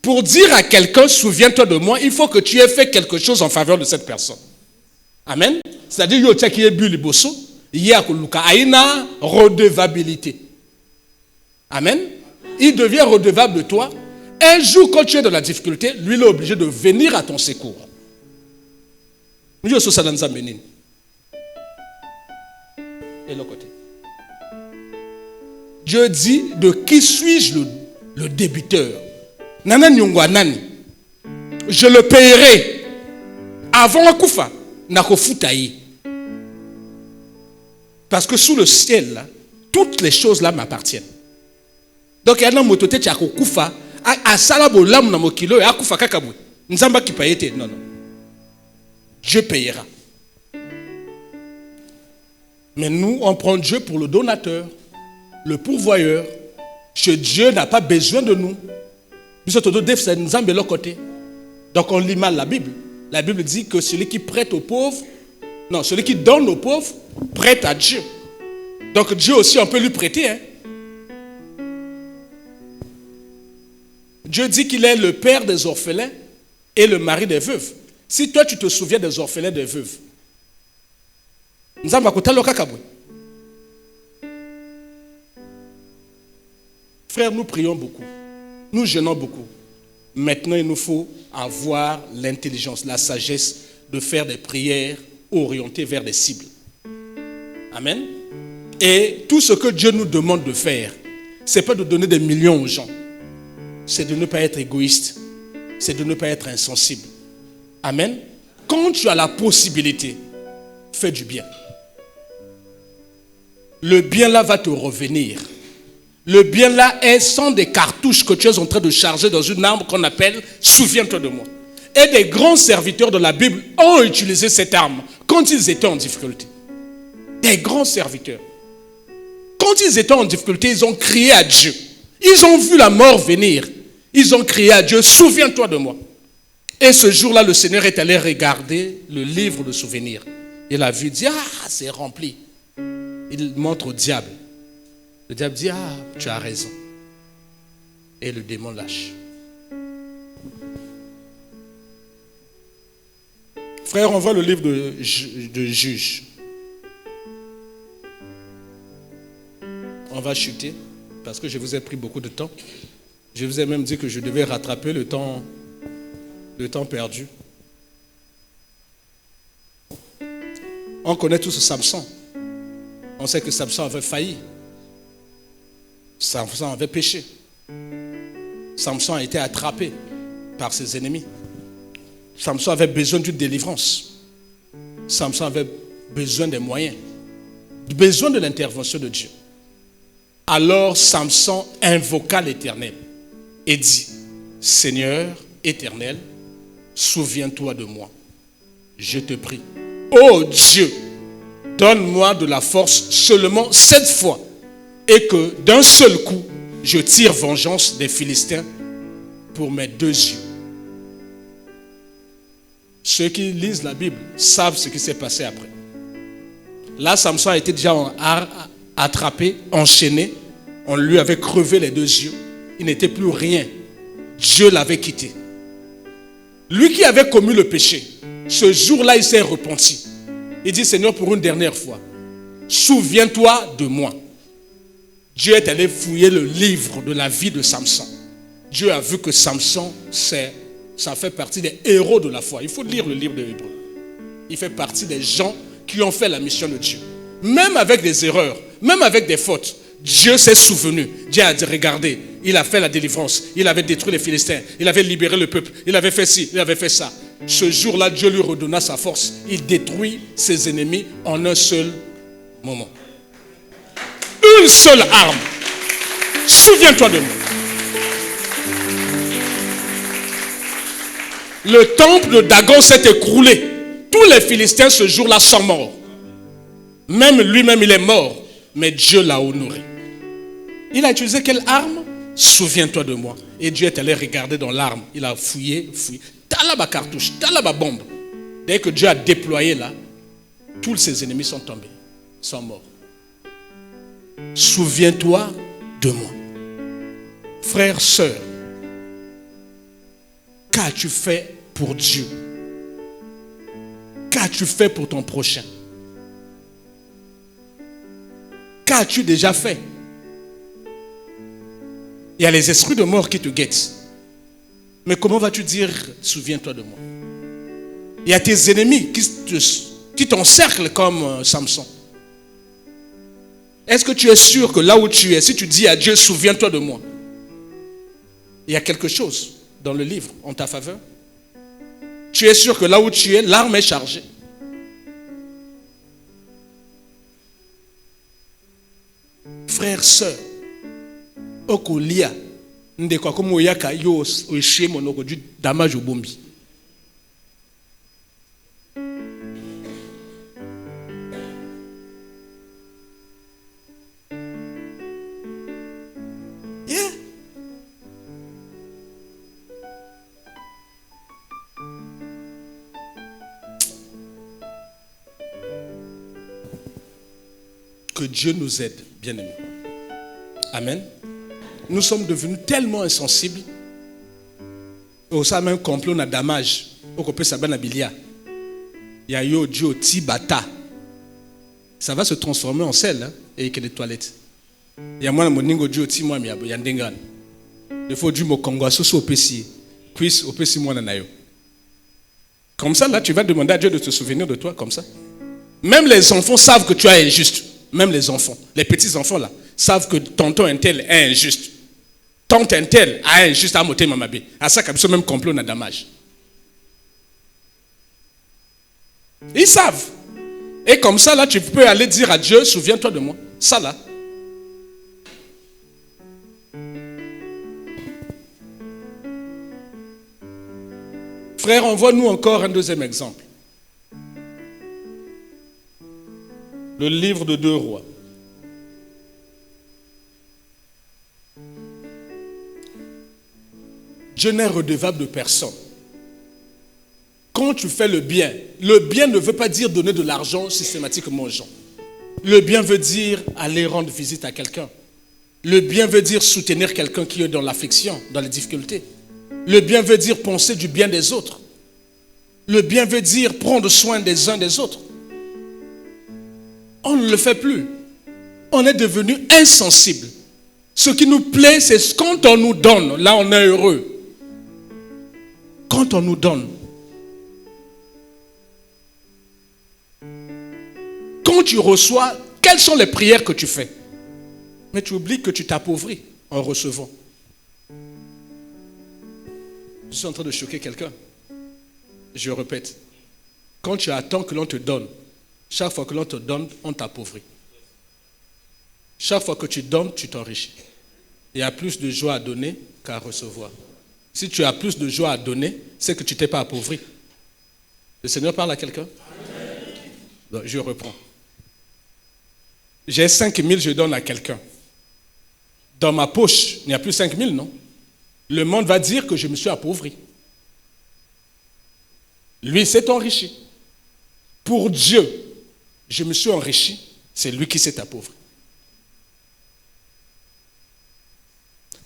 Pour dire à quelqu'un, souviens-toi de moi, il faut que tu aies fait quelque chose en faveur de cette personne. Amen. C'est-à-dire, yo tchaki ebu liboso, ya kuluka aina redevabilité. Amen. Il devient redevable de toi. Un jour, quand tu es dans la difficulté, lui, il est obligé de venir à ton secours. Et l'autre côté. Dieu dit, de qui suis-je le débiteur? Nana nyongwa nani. Je le paierai. Avant Akoufa, nakofutaï. Parce que sous le ciel, là, toutes les choses là m'appartiennent. Donc, il y a un motote qui a kufa, a salabo lam na mokilo, et a kufa kakabou. Nzamba qui paye. Non, non. Dieu payera. Mais nous, on prend Dieu pour le donateur, le pourvoyeur. Que Dieu n'a pas besoin de nous. Donc on lit mal la Bible. La Bible dit que celui qui prête aux pauvres, non, celui qui donne aux pauvres, prête à Dieu. Donc Dieu aussi, on peut lui prêter. Hein? Dieu dit qu'il est le père des orphelins et le mari des veuves. Si toi tu te souviens des orphelins et des veuves, frère, nous prions beaucoup. Nous jeûnons beaucoup. Maintenant, il nous faut avoir l'intelligence, la sagesse de faire des prières orientées vers des cibles. Amen. Et tout ce que Dieu nous demande de faire, ce n'est pas de donner des millions aux gens. C'est de ne pas être égoïste. C'est de ne pas être insensible. Amen. Quand tu as la possibilité, fais du bien. Le bien là va te revenir. Le bien là sont des cartouches que tu es en train de charger dans une arme qu'on appelle « Souviens-toi de moi ». Et des grands serviteurs de la Bible ont utilisé cette arme quand ils étaient en difficulté. Des grands serviteurs. Quand ils étaient en difficulté, ils ont crié à Dieu. Ils ont vu la mort venir. Ils ont crié à Dieu « Souviens-toi de moi ». Et ce jour-là, le Seigneur est allé regarder le livre de souvenirs. Il a vu, il dit « Ah, c'est rempli ». Il montre au diable. Le diable dit, ah, tu as raison. Et le démon lâche. Frère, on voit le livre de Juges. On va chuter, parce que je vous ai pris beaucoup de temps. Je vous ai même dit que je devais rattraper le temps perdu. On connaît tous Samson. On sait que Samson avait failli. Samson avait péché. Samson a été attrapé par ses ennemis. Samson avait besoin d'une délivrance. Samson avait besoin des moyens, besoin de l'intervention de Dieu. Alors Samson invoqua l'Éternel et dit, Seigneur éternel, souviens-toi de moi. Je te prie. Oh Dieu, donne-moi de la force seulement 7 fois. Et que d'un seul coup, je tire vengeance des Philistins pour mes 2 yeux. Ceux qui lisent la Bible savent ce qui s'est passé après. Là, Samson a été déjà attrapé, enchaîné. On lui avait crevé les 2 yeux. Il n'était plus rien. Dieu l'avait quitté. Lui qui avait commis le péché, ce jour-là, il s'est repenti. Il dit, Seigneur, pour une dernière fois, souviens-toi de moi. Dieu est allé fouiller le livre de la vie de Samson. Dieu a vu que Samson, ça fait partie des héros de la foi. Il faut lire le livre de Hébreux. Il fait partie des gens qui ont fait la mission de Dieu. Même avec des erreurs, même avec des fautes, Dieu s'est souvenu. Dieu a dit, regardez, il a fait la délivrance. Il avait détruit les Philistins. Il avait libéré le peuple. Il avait fait ci, il avait fait ça. Ce jour-là, Dieu lui redonna sa force. Il détruit ses ennemis en un seul moment. Une seule arme. Souviens-toi de moi. Le temple de Dagon s'est écroulé. Tous les Philistins ce jour-là sont morts. Même lui-même, il est mort. Mais Dieu l'a honoré. Il a utilisé quelle arme? Souviens-toi de moi. Et Dieu est allé regarder dans l'arme. Il a fouillé. Talaba cartouche, talaba bombe. Dès que Dieu a déployé là, tous ses ennemis sont tombés, sont morts. Souviens-toi de moi. Frère, sœur, qu'as-tu fait pour Dieu? Qu'as-tu fait pour ton prochain? Qu'as-tu déjà fait? Il y a les esprits de mort qui te guettent. Mais comment vas-tu dire, souviens-toi de moi? Il y a tes ennemis qui t'encerclent comme Samson. Est-ce que tu es sûr que là où tu es, si tu dis à Dieu, souviens-toi de moi, il y a quelque chose dans le livre en ta faveur? Tu es sûr que là où tu es, l'arme est chargée? Frères, sœurs, okolia ndeko comme oyaka yo oshie monoko du damage au bombi. Yeah. Que Dieu nous aide, bien-aimés. Amen. Nous sommes devenus tellement insensibles. Au sein même complot na damage. Au copé sabana bilia. Ya yo dio tibata. Ça va se transformer en sel hein, et que des toilettes. Ya moi mon ningo dio ti moi mi ya ndengan. Il faut du mo Congo so au PC. Puis au PC moi na yo. Comme ça là tu vas demander à Dieu de te souvenir de toi comme ça. Même les enfants savent que tu es injuste. Même les enfants, les petits enfants là, savent que tonton un tel est injuste. Tante un tel a injuste à moter mamabé. À ça, comme même complot n'a damage. Ils savent. Et comme ça là, tu peux aller dire à Dieu, souviens-toi de moi. Ça là. Frère, envoie-nous encore un deuxième exemple. Le livre de 2 Rois. Dieu n'est redevable de personne. Quand tu fais le bien ne veut pas dire donner de l'argent systématiquement aux gens. Le bien veut dire aller rendre visite à quelqu'un. Le bien veut dire soutenir quelqu'un qui est dans l'affliction, dans les difficultés. Le bien veut dire penser du bien des autres. Le bien veut dire prendre soin des uns des autres. On ne le fait plus. On est devenu insensible. Ce qui nous plaît, c'est quand on nous donne. Là, on est heureux. Quand on nous donne. Quand tu reçois, quelles sont les prières que tu fais? Mais tu oublies que tu t'appauvris en recevant. Je suis en train de choquer quelqu'un. Je répète. Quand tu attends que l'on te donne, chaque fois que l'on te donne, on t'appauvrit. Chaque fois que tu donnes, tu t'enrichis. Il y a plus de joie à donner qu'à recevoir. Si tu as plus de joie à donner, c'est que tu ne t'es pas appauvri. Le Seigneur parle à quelqu'un? Donc, je reprends. J'ai 5 000, je donne à quelqu'un. Dans ma poche, il n'y a plus 5 000, non? Le monde va dire que je me suis appauvri. Lui s'est enrichi. Pour Dieu, je me suis enrichi, c'est lui qui s'est appauvri.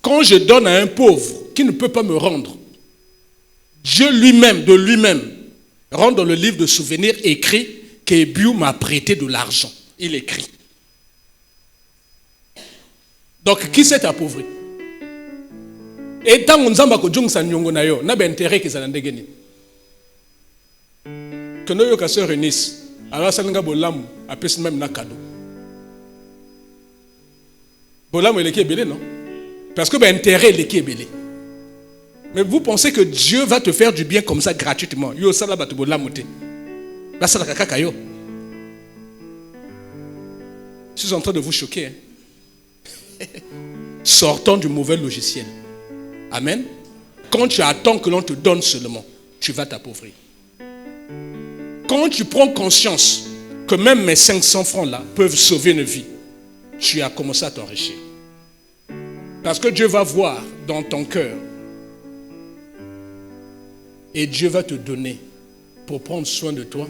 Quand je donne à un pauvre qui ne peut pas me rendre, Dieu lui-même, de lui-même, rend dans le livre de souvenirs écrit qu'Ebiu m'a prêté de l'argent. Il écrit. Donc, qui s'est appauvri? Et tant qu'on s'en ko jung san nyongo na yo, na ben intérêt qu'ils en ndegeni. Que nous yo se réunissent. Alors, ça n'a pas bolam, appelle même na cadeau. Bolam il est belé, non? Parce que l'intérêt est belé. Mais vous pensez que Dieu va te faire du bien comme ça gratuitement? Yo ça là ba te bolam te. Là ça la kaka yo. Je suis en train de vous choquer. Hein? Sortons du mauvais logiciel. Amen. Quand tu attends que l'on te donne seulement, tu vas t'appauvrir. Quand tu prends conscience que même mes 500 francs là peuvent sauver une vie, tu as commencé à t'enrichir. Parce que Dieu va voir dans ton cœur et Dieu va te donner pour prendre soin de toi,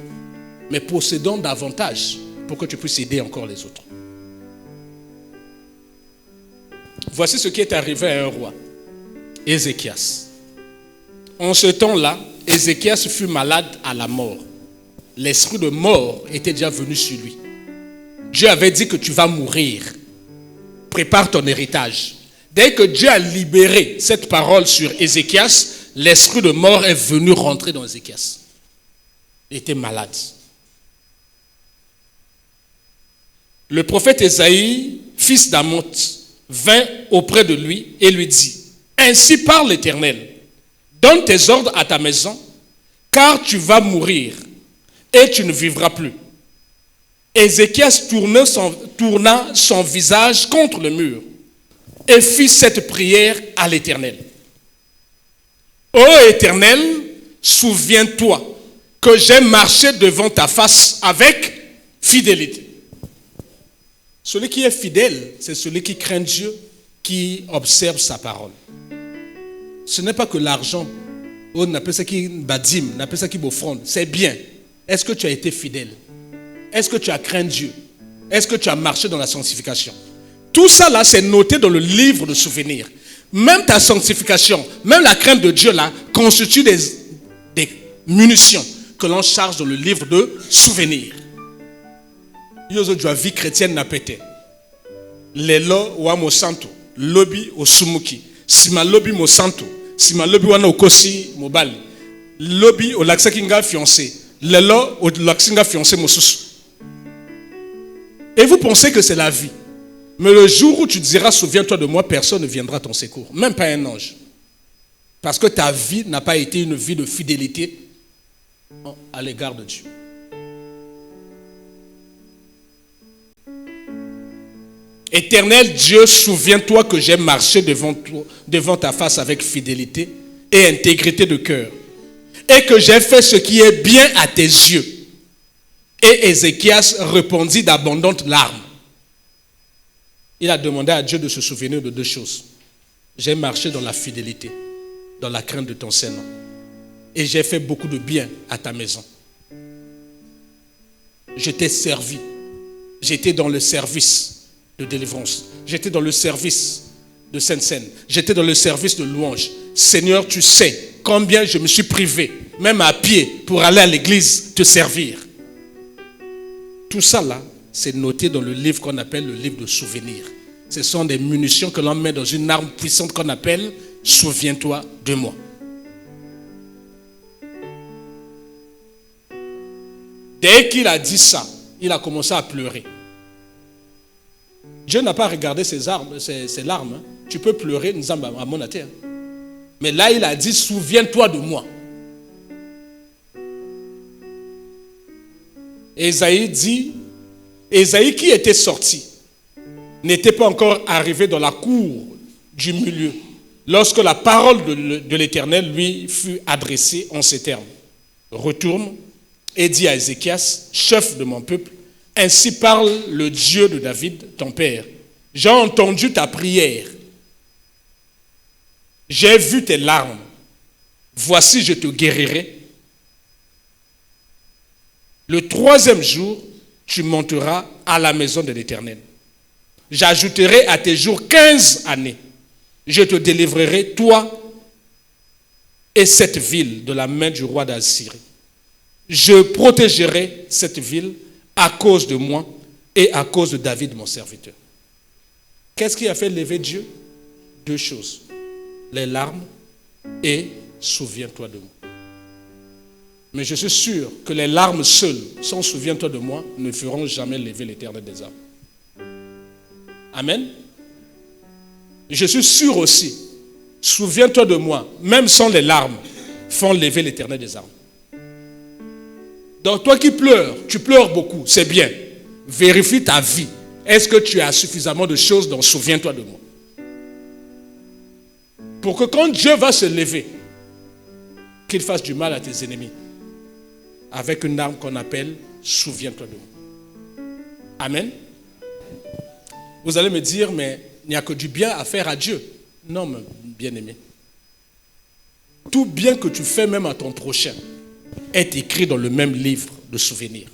mais possédant davantage pour que tu puisses aider encore les autres. Voici ce qui est arrivé à un roi, Ézéchias. En ce temps-là, Ézéchias fut malade à la mort. L'esprit de mort était déjà venu sur lui. Dieu avait dit que tu vas mourir. Prépare ton héritage. Dès que Dieu a libéré cette parole sur Ézéchias, l'esprit de mort est venu rentrer dans Ézéchias. Il était malade. Le prophète Ésaïe, fils d'Amoth, vint auprès de lui et lui dit: Ainsi parle l'Éternel, donne tes ordres à ta maison, car tu vas mourir et tu ne vivras plus. Ézéchias tourna son visage contre le mur et fit cette prière à l'Éternel. Ô Éternel, souviens-toi que j'ai marché devant ta face avec fidélité. Celui qui est fidèle, c'est celui qui craint Dieu, qui observe sa parole. Ce n'est pas que l'argent, on appelle ça qui badim, on appelle ça qui offrande, c'est bien. Est-ce que tu as été fidèle? Est-ce que tu as craint Dieu? Est-ce que tu as marché dans la sanctification? Tout ça là, c'est noté dans le livre de souvenirs. Même ta sanctification, même la crainte de Dieu là, constitue des munitions que l'on charge dans le livre de souvenirs. Yozo la vie chrétienne n'a pété. Lelo wa mo santo, lobi o sumuki. Sima lobi mo santo, sima lobi wana okosi mobali. Lobi o laksa kinga fiancé. Lelo o laksa kinga fiancé mo susu. Et vous pensez que c'est la vie. Mais le jour où tu diras souviens-toi de moi, personne ne viendra à ton secours, même pas un ange. Parce que ta vie n'a pas été une vie de fidélité à l'égard de Dieu. Éternel Dieu, souviens-toi que j'ai marché devant ta face avec fidélité et intégrité de cœur, et que j'ai fait ce qui est bien à tes yeux. Et Ézéchias répondit d'abondantes larmes. Il a demandé à Dieu de se souvenir de deux choses. J'ai marché dans la fidélité, dans la crainte de ton Seigneur, et j'ai fait beaucoup de bien à ta maison. Je t'ai servi. J'étais dans le service de délivrance. J'étais dans le service de Sainte-Seine. J'étais dans le service de louange. Seigneur, tu sais combien je me suis privé, même à pied, pour aller à l'église te servir. Tout ça là, c'est noté dans le livre qu'on appelle le livre de souvenirs. Ce sont des munitions que l'on met dans une arme puissante qu'on appelle « Souviens-toi de moi ». Dès qu'il a dit ça, il a commencé à pleurer. Dieu n'a pas regardé ses larmes. Hein. Tu peux pleurer, nous sommes à mon terre. Mais là, il a dit, souviens-toi de moi. Ésaïe dit, Ésaïe qui était sorti, n'était pas encore arrivé dans la cour du milieu, lorsque la parole de l'Éternel lui fut adressée en ces termes. Retourne et dis à Ézéchias, chef de mon peuple, ainsi parle le Dieu de David, ton père. J'ai entendu ta prière. J'ai vu tes larmes. Voici, je te guérirai. Le troisième jour, tu monteras à la maison de l'Éternel. J'ajouterai à tes jours 15 années. Je te délivrerai, toi et cette ville, de la main du roi d'Assyrie. Je protégerai cette ville à cause de moi et à cause de David, mon serviteur. Qu'est-ce qui a fait lever Dieu? Deux choses. Les larmes et souviens-toi de moi. Mais je suis sûr que les larmes seules, sans souviens-toi de moi, ne feront jamais lever l'Éternel des âmes. Amen. Je suis sûr aussi, souviens-toi de moi, même sans les larmes, font lever l'Éternel des âmes. Donc toi qui pleures, tu pleures beaucoup, c'est bien. Vérifie ta vie. Est-ce que tu as suffisamment de choses dont souviens-toi de moi? Pour que quand Dieu va se lever, qu'il fasse du mal à tes ennemis, avec une arme qu'on appelle souviens-toi de moi. Amen. Vous allez me dire, mais il n'y a que du bien à faire à Dieu. Non, mon bien-aimé. Tout bien que tu fais même à ton prochain est écrit dans le même livre de souvenirs.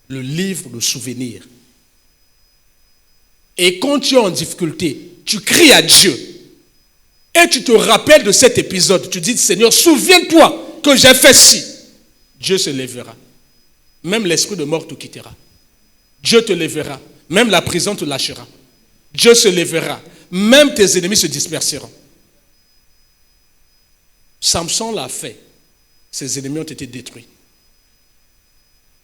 Le livre de souvenirs. Et quand tu es en difficulté, tu cries à Dieu. Et tu te rappelles de cet épisode. Tu dis, Seigneur, souviens-toi que j'ai fait ci. Dieu se lèvera. Même l'esprit de mort te quittera. Dieu te lèvera. Même la prison te lâchera. Dieu se lèvera. Même tes ennemis se disperseront. Samson l'a fait. Ses ennemis ont été détruits.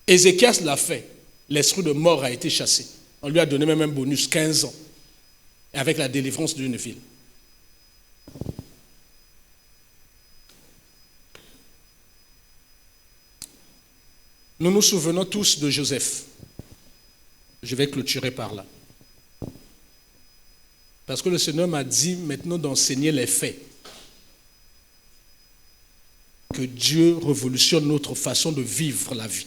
Ézéchias l'a fait. L'esprit de mort a été chassé. On lui a donné même un bonus, 15 ans. Avec la délivrance d'une ville. Nous nous souvenons tous de Joseph. Je vais clôturer par là. Parce que le Seigneur m'a dit maintenant d'enseigner les faits. Que Dieu révolutionne notre façon de vivre la vie.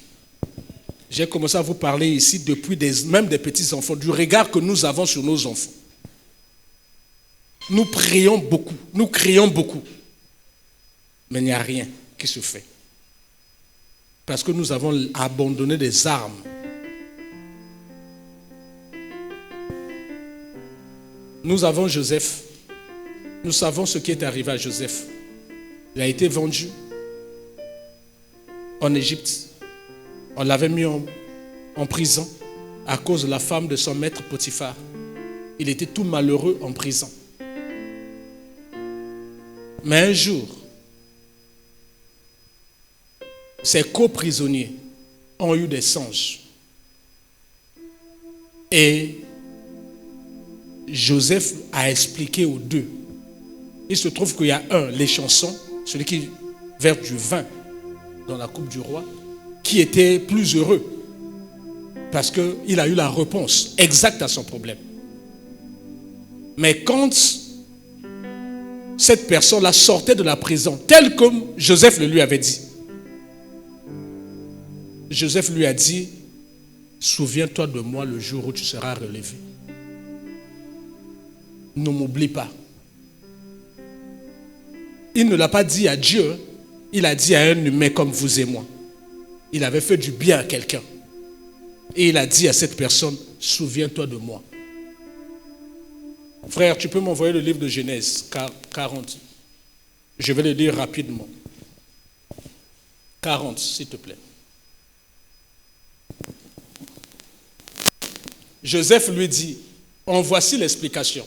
J'ai commencé à vous parler ici depuis même des petits-enfants, du regard que nous avons sur nos enfants. Nous prions beaucoup, nous crions beaucoup. Mais il n'y a rien qui se fait. Parce que nous avons abandonné des armes. Nous avons Joseph. Nous savons ce qui est arrivé à Joseph. Il a été vendu en Égypte. On l'avait mis en prison à cause de la femme de son maître Potiphar. Il était tout malheureux en prison. Mais un jour, ses co-prisonniers ont eu des songes. Et Joseph a expliqué aux deux. Il se trouve qu'il y a l'échanson, celui qui verse du vin dans la coupe du roi, qui était plus heureux parce qu'il a eu la réponse exacte à son problème. Mais quand cette personne-là sortait de la prison, tel comme Joseph le lui avait dit, Joseph lui a dit, souviens-toi de moi le jour où tu seras relevé. Ne m'oublie pas. Il ne l'a pas dit à Dieu, il a dit à un humain comme vous et moi. Il avait fait du bien à quelqu'un. Et il a dit à cette personne, souviens-toi de moi. Frère, tu peux m'envoyer le livre de Genèse 40. Je vais le lire rapidement. 40, s'il te plaît. Joseph lui dit, en voici l'explication.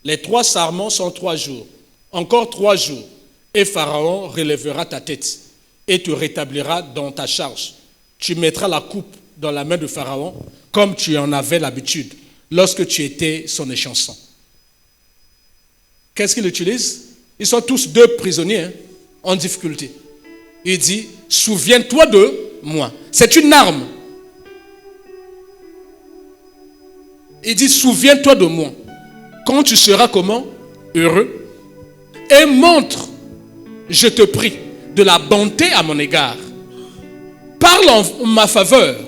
Les 3 sarments sont 3 jours. Encore 3 jours. Et Pharaon relèvera ta tête et te rétablira dans ta charge. Tu mettras la coupe dans la main de Pharaon comme tu en avais l'habitude lorsque tu étais son échanson. Qu'est-ce qu'il utilise? Ils sont tous 2 prisonniers en difficulté. Il dit, souviens-toi de moi. C'est une arme. Il dit, souviens-toi de moi. Quand tu seras comment? Heureux. Et montre, je te prie, de la bonté à mon égard. Parle en ma faveur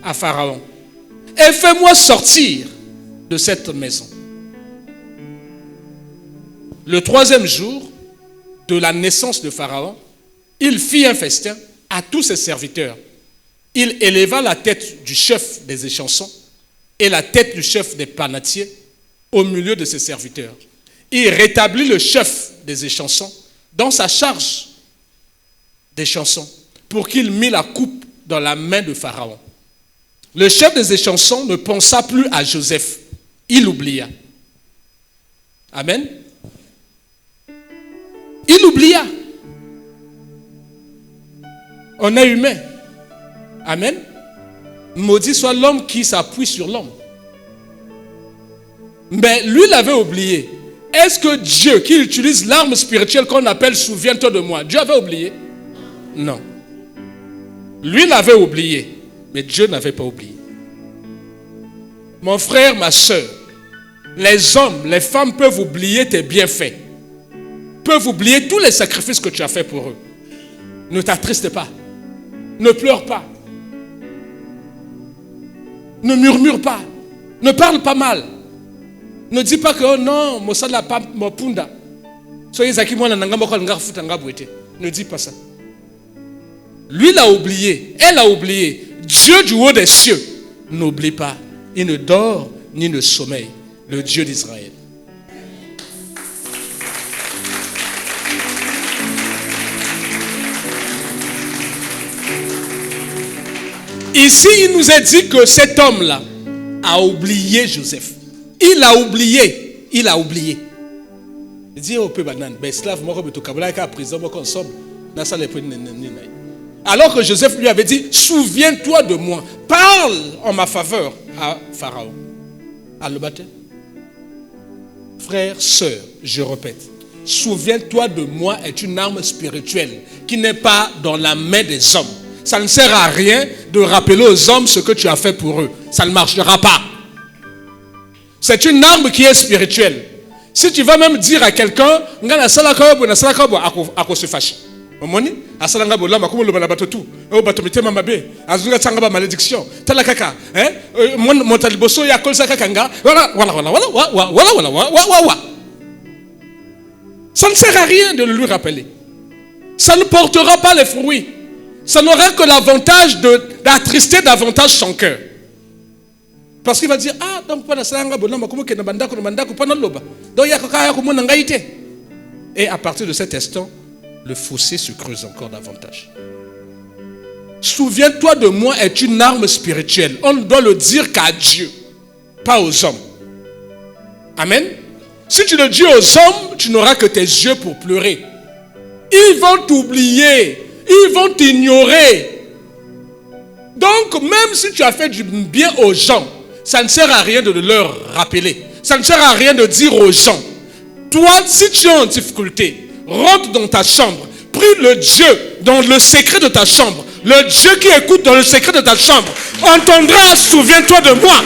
à Pharaon. Et fais-moi sortir de cette maison. Le 3e jour de la naissance de Pharaon, il fit un festin à tous ses serviteurs. Il éleva la tête du chef des échansons et la tête du chef des panatiers au milieu de ses serviteurs. Il rétablit le chef des échansons dans sa charge des chansons pour qu'il mît la coupe dans la main de Pharaon. Le chef des échansons ne pensa plus à Joseph. Il oublia. Amen. Il oublia. On est humain. Amen. Maudit soit l'homme qui s'appuie sur l'homme. Mais lui l'avait oublié. Est-ce que Dieu, qui utilise l'arme spirituelle qu'on appelle souviens-toi de moi, Dieu avait oublié? Non. Lui l'avait oublié, mais Dieu n'avait pas oublié. Mon frère, ma soeur, les hommes, les femmes peuvent oublier tes bienfaits, peuvent oublier tous les sacrifices que tu as faits pour eux. Ne t'attriste pas, ne pleure pas, ne murmure pas, ne parle pas mal. Ne dis pas que oh non, Mosala pas Mopunda. Ne dis pas ça. Lui l'a oublié, elle a oublié. Dieu du haut des cieux n'oublie pas. Il ne dort ni ne sommeille. Le Dieu d'Israël. Ici, il nous a dit que cet homme-là a oublié Joseph. Il a oublié. Il a oublié. Il dit au peu banane, ben esclave moi comme tout kabula ka prison moi ensemble. Alors que Joseph lui avait dit, souviens-toi de moi, parle en ma faveur à Pharaon. À le baptême. Frère, sœur, je répète, souviens-toi de moi est une arme spirituelle qui n'est pas dans la main des hommes. Ça ne sert à rien de rappeler aux hommes ce que tu as fait pour eux. Ça ne marchera pas. C'est une arme qui est spirituelle. Si tu vas même dire à quelqu'un, se fâche. Malédiction. Ça ne sert à rien de le lui rappeler. Ça ne portera pas les fruits. Ça n'aura que l'avantage d'attrister davantage son cœur. Parce qu'il va dire, ah, donc, et à partir de cet instant, le fossé se creuse encore davantage. Souviens-toi de moi est une arme spirituelle. On ne doit le dire qu'à Dieu, pas aux hommes. Amen. Si tu le dis aux hommes, tu n'auras que tes yeux pour pleurer. Ils vont t'oublier. Ils vont t'ignorer. Donc, même si tu as fait du bien aux gens, ça ne sert à rien de leur rappeler. Ça ne sert à rien de dire aux gens. Toi, si tu es en difficulté, rentre dans ta chambre. Prie le Dieu dans le secret de ta chambre. Le Dieu qui écoute dans le secret de ta chambre entendra, souviens-toi de moi.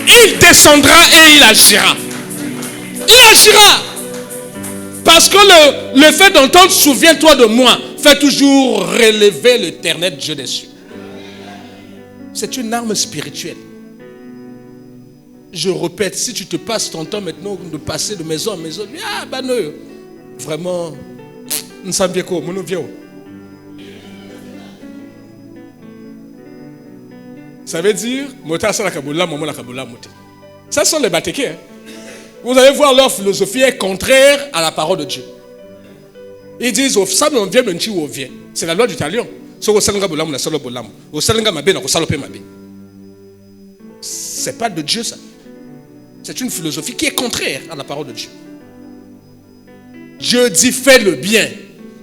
Il descendra et il agira. Il agira. Parce que le fait d'entendre souviens-toi de moi fait toujours relever l'éternel Dieu des cieux. C'est une arme spirituelle. Je répète, si tu te passes ton temps maintenant de passer de maison en maison, ah ben non, vraiment, nous sommes bien quoi, mon vieux. Ça veut dire, ça sont les Batékés. Hein. Vous allez voir, leur philosophie est contraire à la parole de Dieu. Ils disent, c'est la loi du talion. C'est pas de Dieu ça. C'est une philosophie qui est contraire à la parole de Dieu. Dieu dit fais le bien.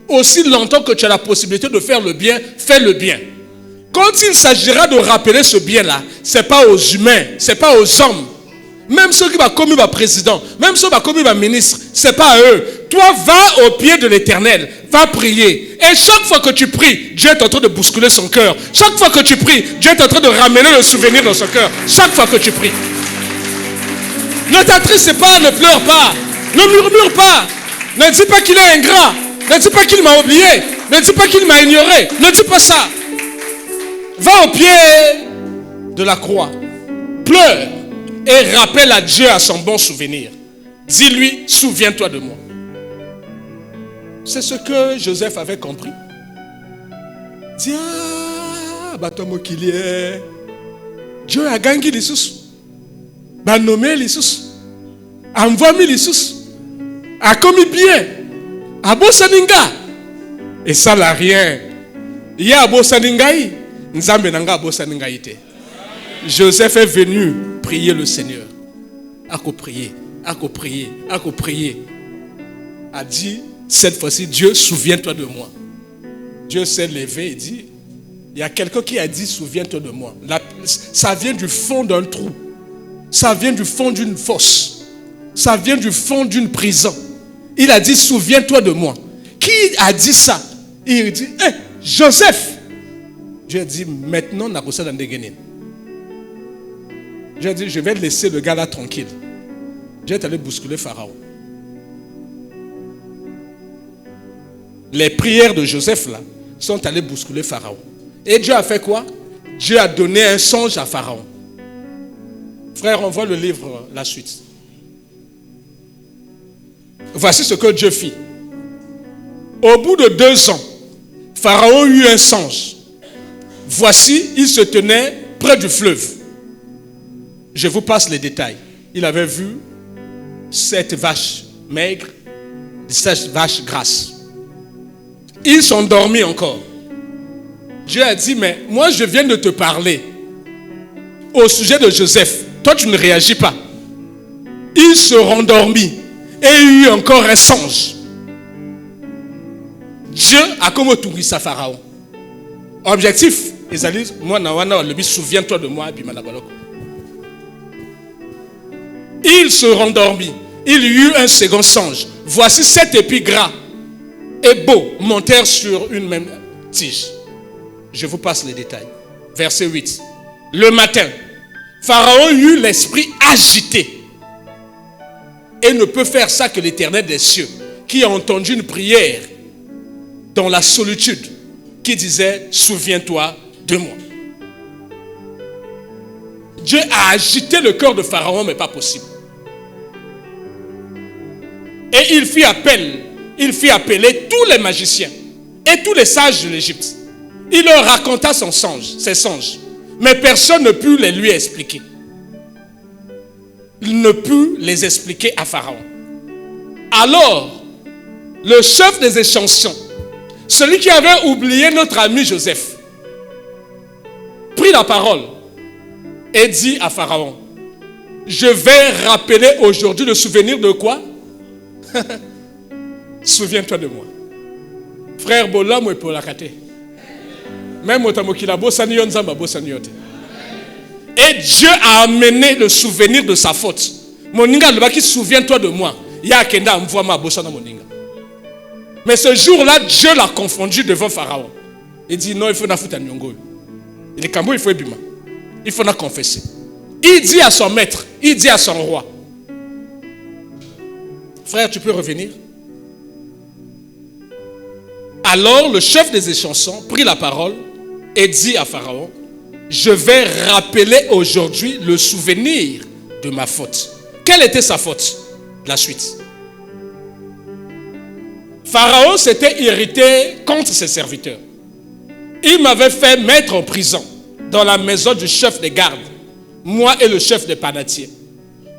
Aussi longtemps que tu as la possibilité de faire le bien, fais le bien. Quand il s'agira de rappeler ce bien-là, ce n'est pas aux humains, ce n'est pas aux hommes. Même ceux qui vont commis ma président, même ceux qui vont commis ma ministre, ce n'est pas à eux. Toi, va au pied de l'Éternel, va prier. Et chaque fois que tu pries, Dieu est en train de bousculer son cœur. Chaque fois que tu pries, Dieu est en train de ramener le souvenir dans son cœur. Chaque fois que tu pries. Ne t'attriste pas, ne pleure pas, ne murmure pas. Ne dis pas qu'il est ingrat. Ne dis pas qu'il m'a oublié. Ne dis pas qu'il m'a ignoré. Ne dis pas ça. Va au pied de la croix. Pleure. Et rappelle à Dieu à son bon souvenir. Dis-lui, souviens-toi de moi. C'est ce que Joseph avait compris. Dis, ah, batomo qu'il est. Dieu a gagné les sous. A nommé les sous. A envoyé les sous. A commis bien. A bosaninga. Et ça n'a rien. Il y a bosaningaï. Nzambe nanga a bosaningaïté. Joseph est venu prier le Seigneur. A prier, a prier, a prier. A dit, cette fois-ci, Dieu, souviens-toi de moi. Dieu s'est levé et dit, il y a quelqu'un qui a dit, souviens-toi de moi. Ça vient du fond d'un trou. Ça vient du fond d'une fosse. Ça vient du fond d'une prison. Il a dit, souviens-toi de moi. Qui a dit ça? Il dit, hey, Joseph. Dieu a dit, maintenant, n'a pas ça dans des guenilles. Dieu a dit, je vais laisser le gars là tranquille. Dieu est allé bousculer Pharaon. Les prières de Joseph là sont allées bousculer Pharaon. Et Dieu a fait quoi? Dieu a donné un songe à Pharaon. Frère, on voit le livre, la suite. Voici ce que Dieu fit. Au bout de 2 ans, Pharaon eut un songe. Voici, il se tenait près du fleuve. Je vous passe les détails. Il avait vu 7 vaches maigres, 7 vaches grasses. Ils sont dormis encore. Dieu a dit, mais moi je viens de te parler au sujet de Joseph. Toi tu ne réagis pas. Ils se rendormis et eut encore un songe. Dieu a comme tout ça Pharaon. Objectif, moi souviens-toi de moi. Il se rendormit. Il y eut un second songe. Voici 7 épis gras et beaux montèrent sur une même tige. Je vous passe les détails. Verset 8. le matin, Pharaon eut l'esprit agité. Et ne peut faire ça que l'Éternel des cieux, qui a entendu une prière dans la solitude, qui disait, souviens-toi de moi. Dieu a agité le cœur de Pharaon, mais pas possible. Et il fit appeler tous les magiciens et tous les sages de l'Égypte. Il leur raconta ses songes, mais personne ne put les lui expliquer. Il ne put les expliquer à Pharaon. Alors, le chef des échanciers, celui qui avait oublié notre ami Joseph, prit la parole et dit à Pharaon, je vais rappeler aujourd'hui le souvenir de quoi? Souviens-toi de moi. Frère Bolam et Polakate. Même Otamokilabo Saniyonzamba Bosaniote. Et Dieu a amené le souvenir de sa faute. Moninga le qui souviens-toi de moi. Ya kenda amvoa ma bosana moninga. Mais ce jour-là, Dieu l'a confondu devant Pharaon. Il dit non, il faut na fouta nyongo. Il est kambo, il faut ebima. Il faut na confesser. Il dit à son maître, il dit à son roi. Frère, tu peux revenir? Alors le chef des échansons prit la parole et dit à Pharaon, je vais rappeler aujourd'hui le souvenir de ma faute. Quelle était sa faute? La suite. Pharaon s'était irrité contre ses serviteurs. Il m'avait fait mettre en prison dans la maison du chef des gardes, moi et le chef des panatiers.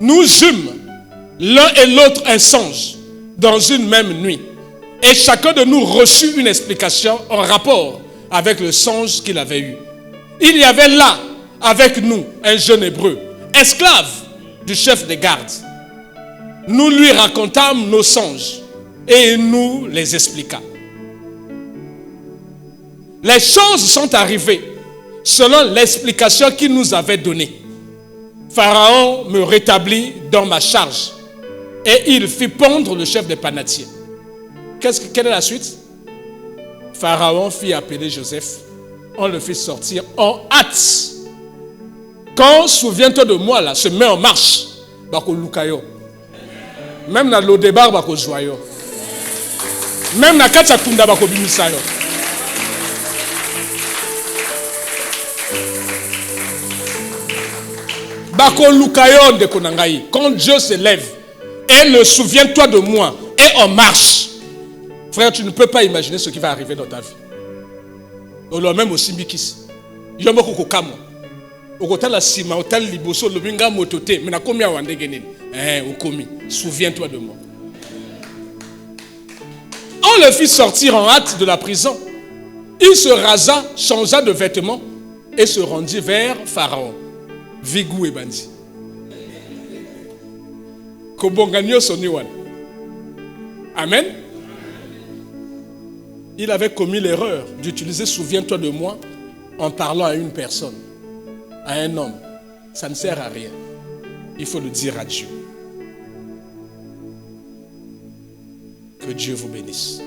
Nous eûmes l'un et l'autre un songe dans une même nuit. Et chacun de nous reçut une explication en rapport avec le songe qu'il avait eu. Il y avait là, avec nous, un jeune hébreu, esclave du chef des gardes. Nous lui racontâmes nos songes et il nous les expliqua. Les choses sont arrivées selon l'explication qu'il nous avait donnée. Pharaon me rétablit dans ma charge et il fit pondre le chef des panatiers. Quelle est la suite? Pharaon fit appeler Joseph. On le fit sortir en hâte. Quand, souviens-toi de moi, là, se met en marche, bako lukayo. Même dans l'Odebar, bako joyo. Même dans Kachakunda, bako bimisayo. Bako lukayo de konangayi. Quand Dieu se lève et le souviens-toi de moi et en marche. Frère, tu ne peux pas imaginer ce qui va arriver dans ta vie. On l'a même aussi mikisi. Il y a beaucoup de kamo. Okotala sima, otal liboso, lobinga motote. Mais na komi a wande genen. Okomi. Souviens-toi de moi. On le fit sortir en hâte de la prison. Il se rasa, changea de vêtements et se rendit vers Pharaon. Vigou et bandi. Kobonganyo soniwan. Amen. Il avait commis l'erreur d'utiliser « souviens-toi de moi » en parlant à une personne, à un homme. Ça ne sert à rien. Il faut le dire à Dieu. Que Dieu vous bénisse.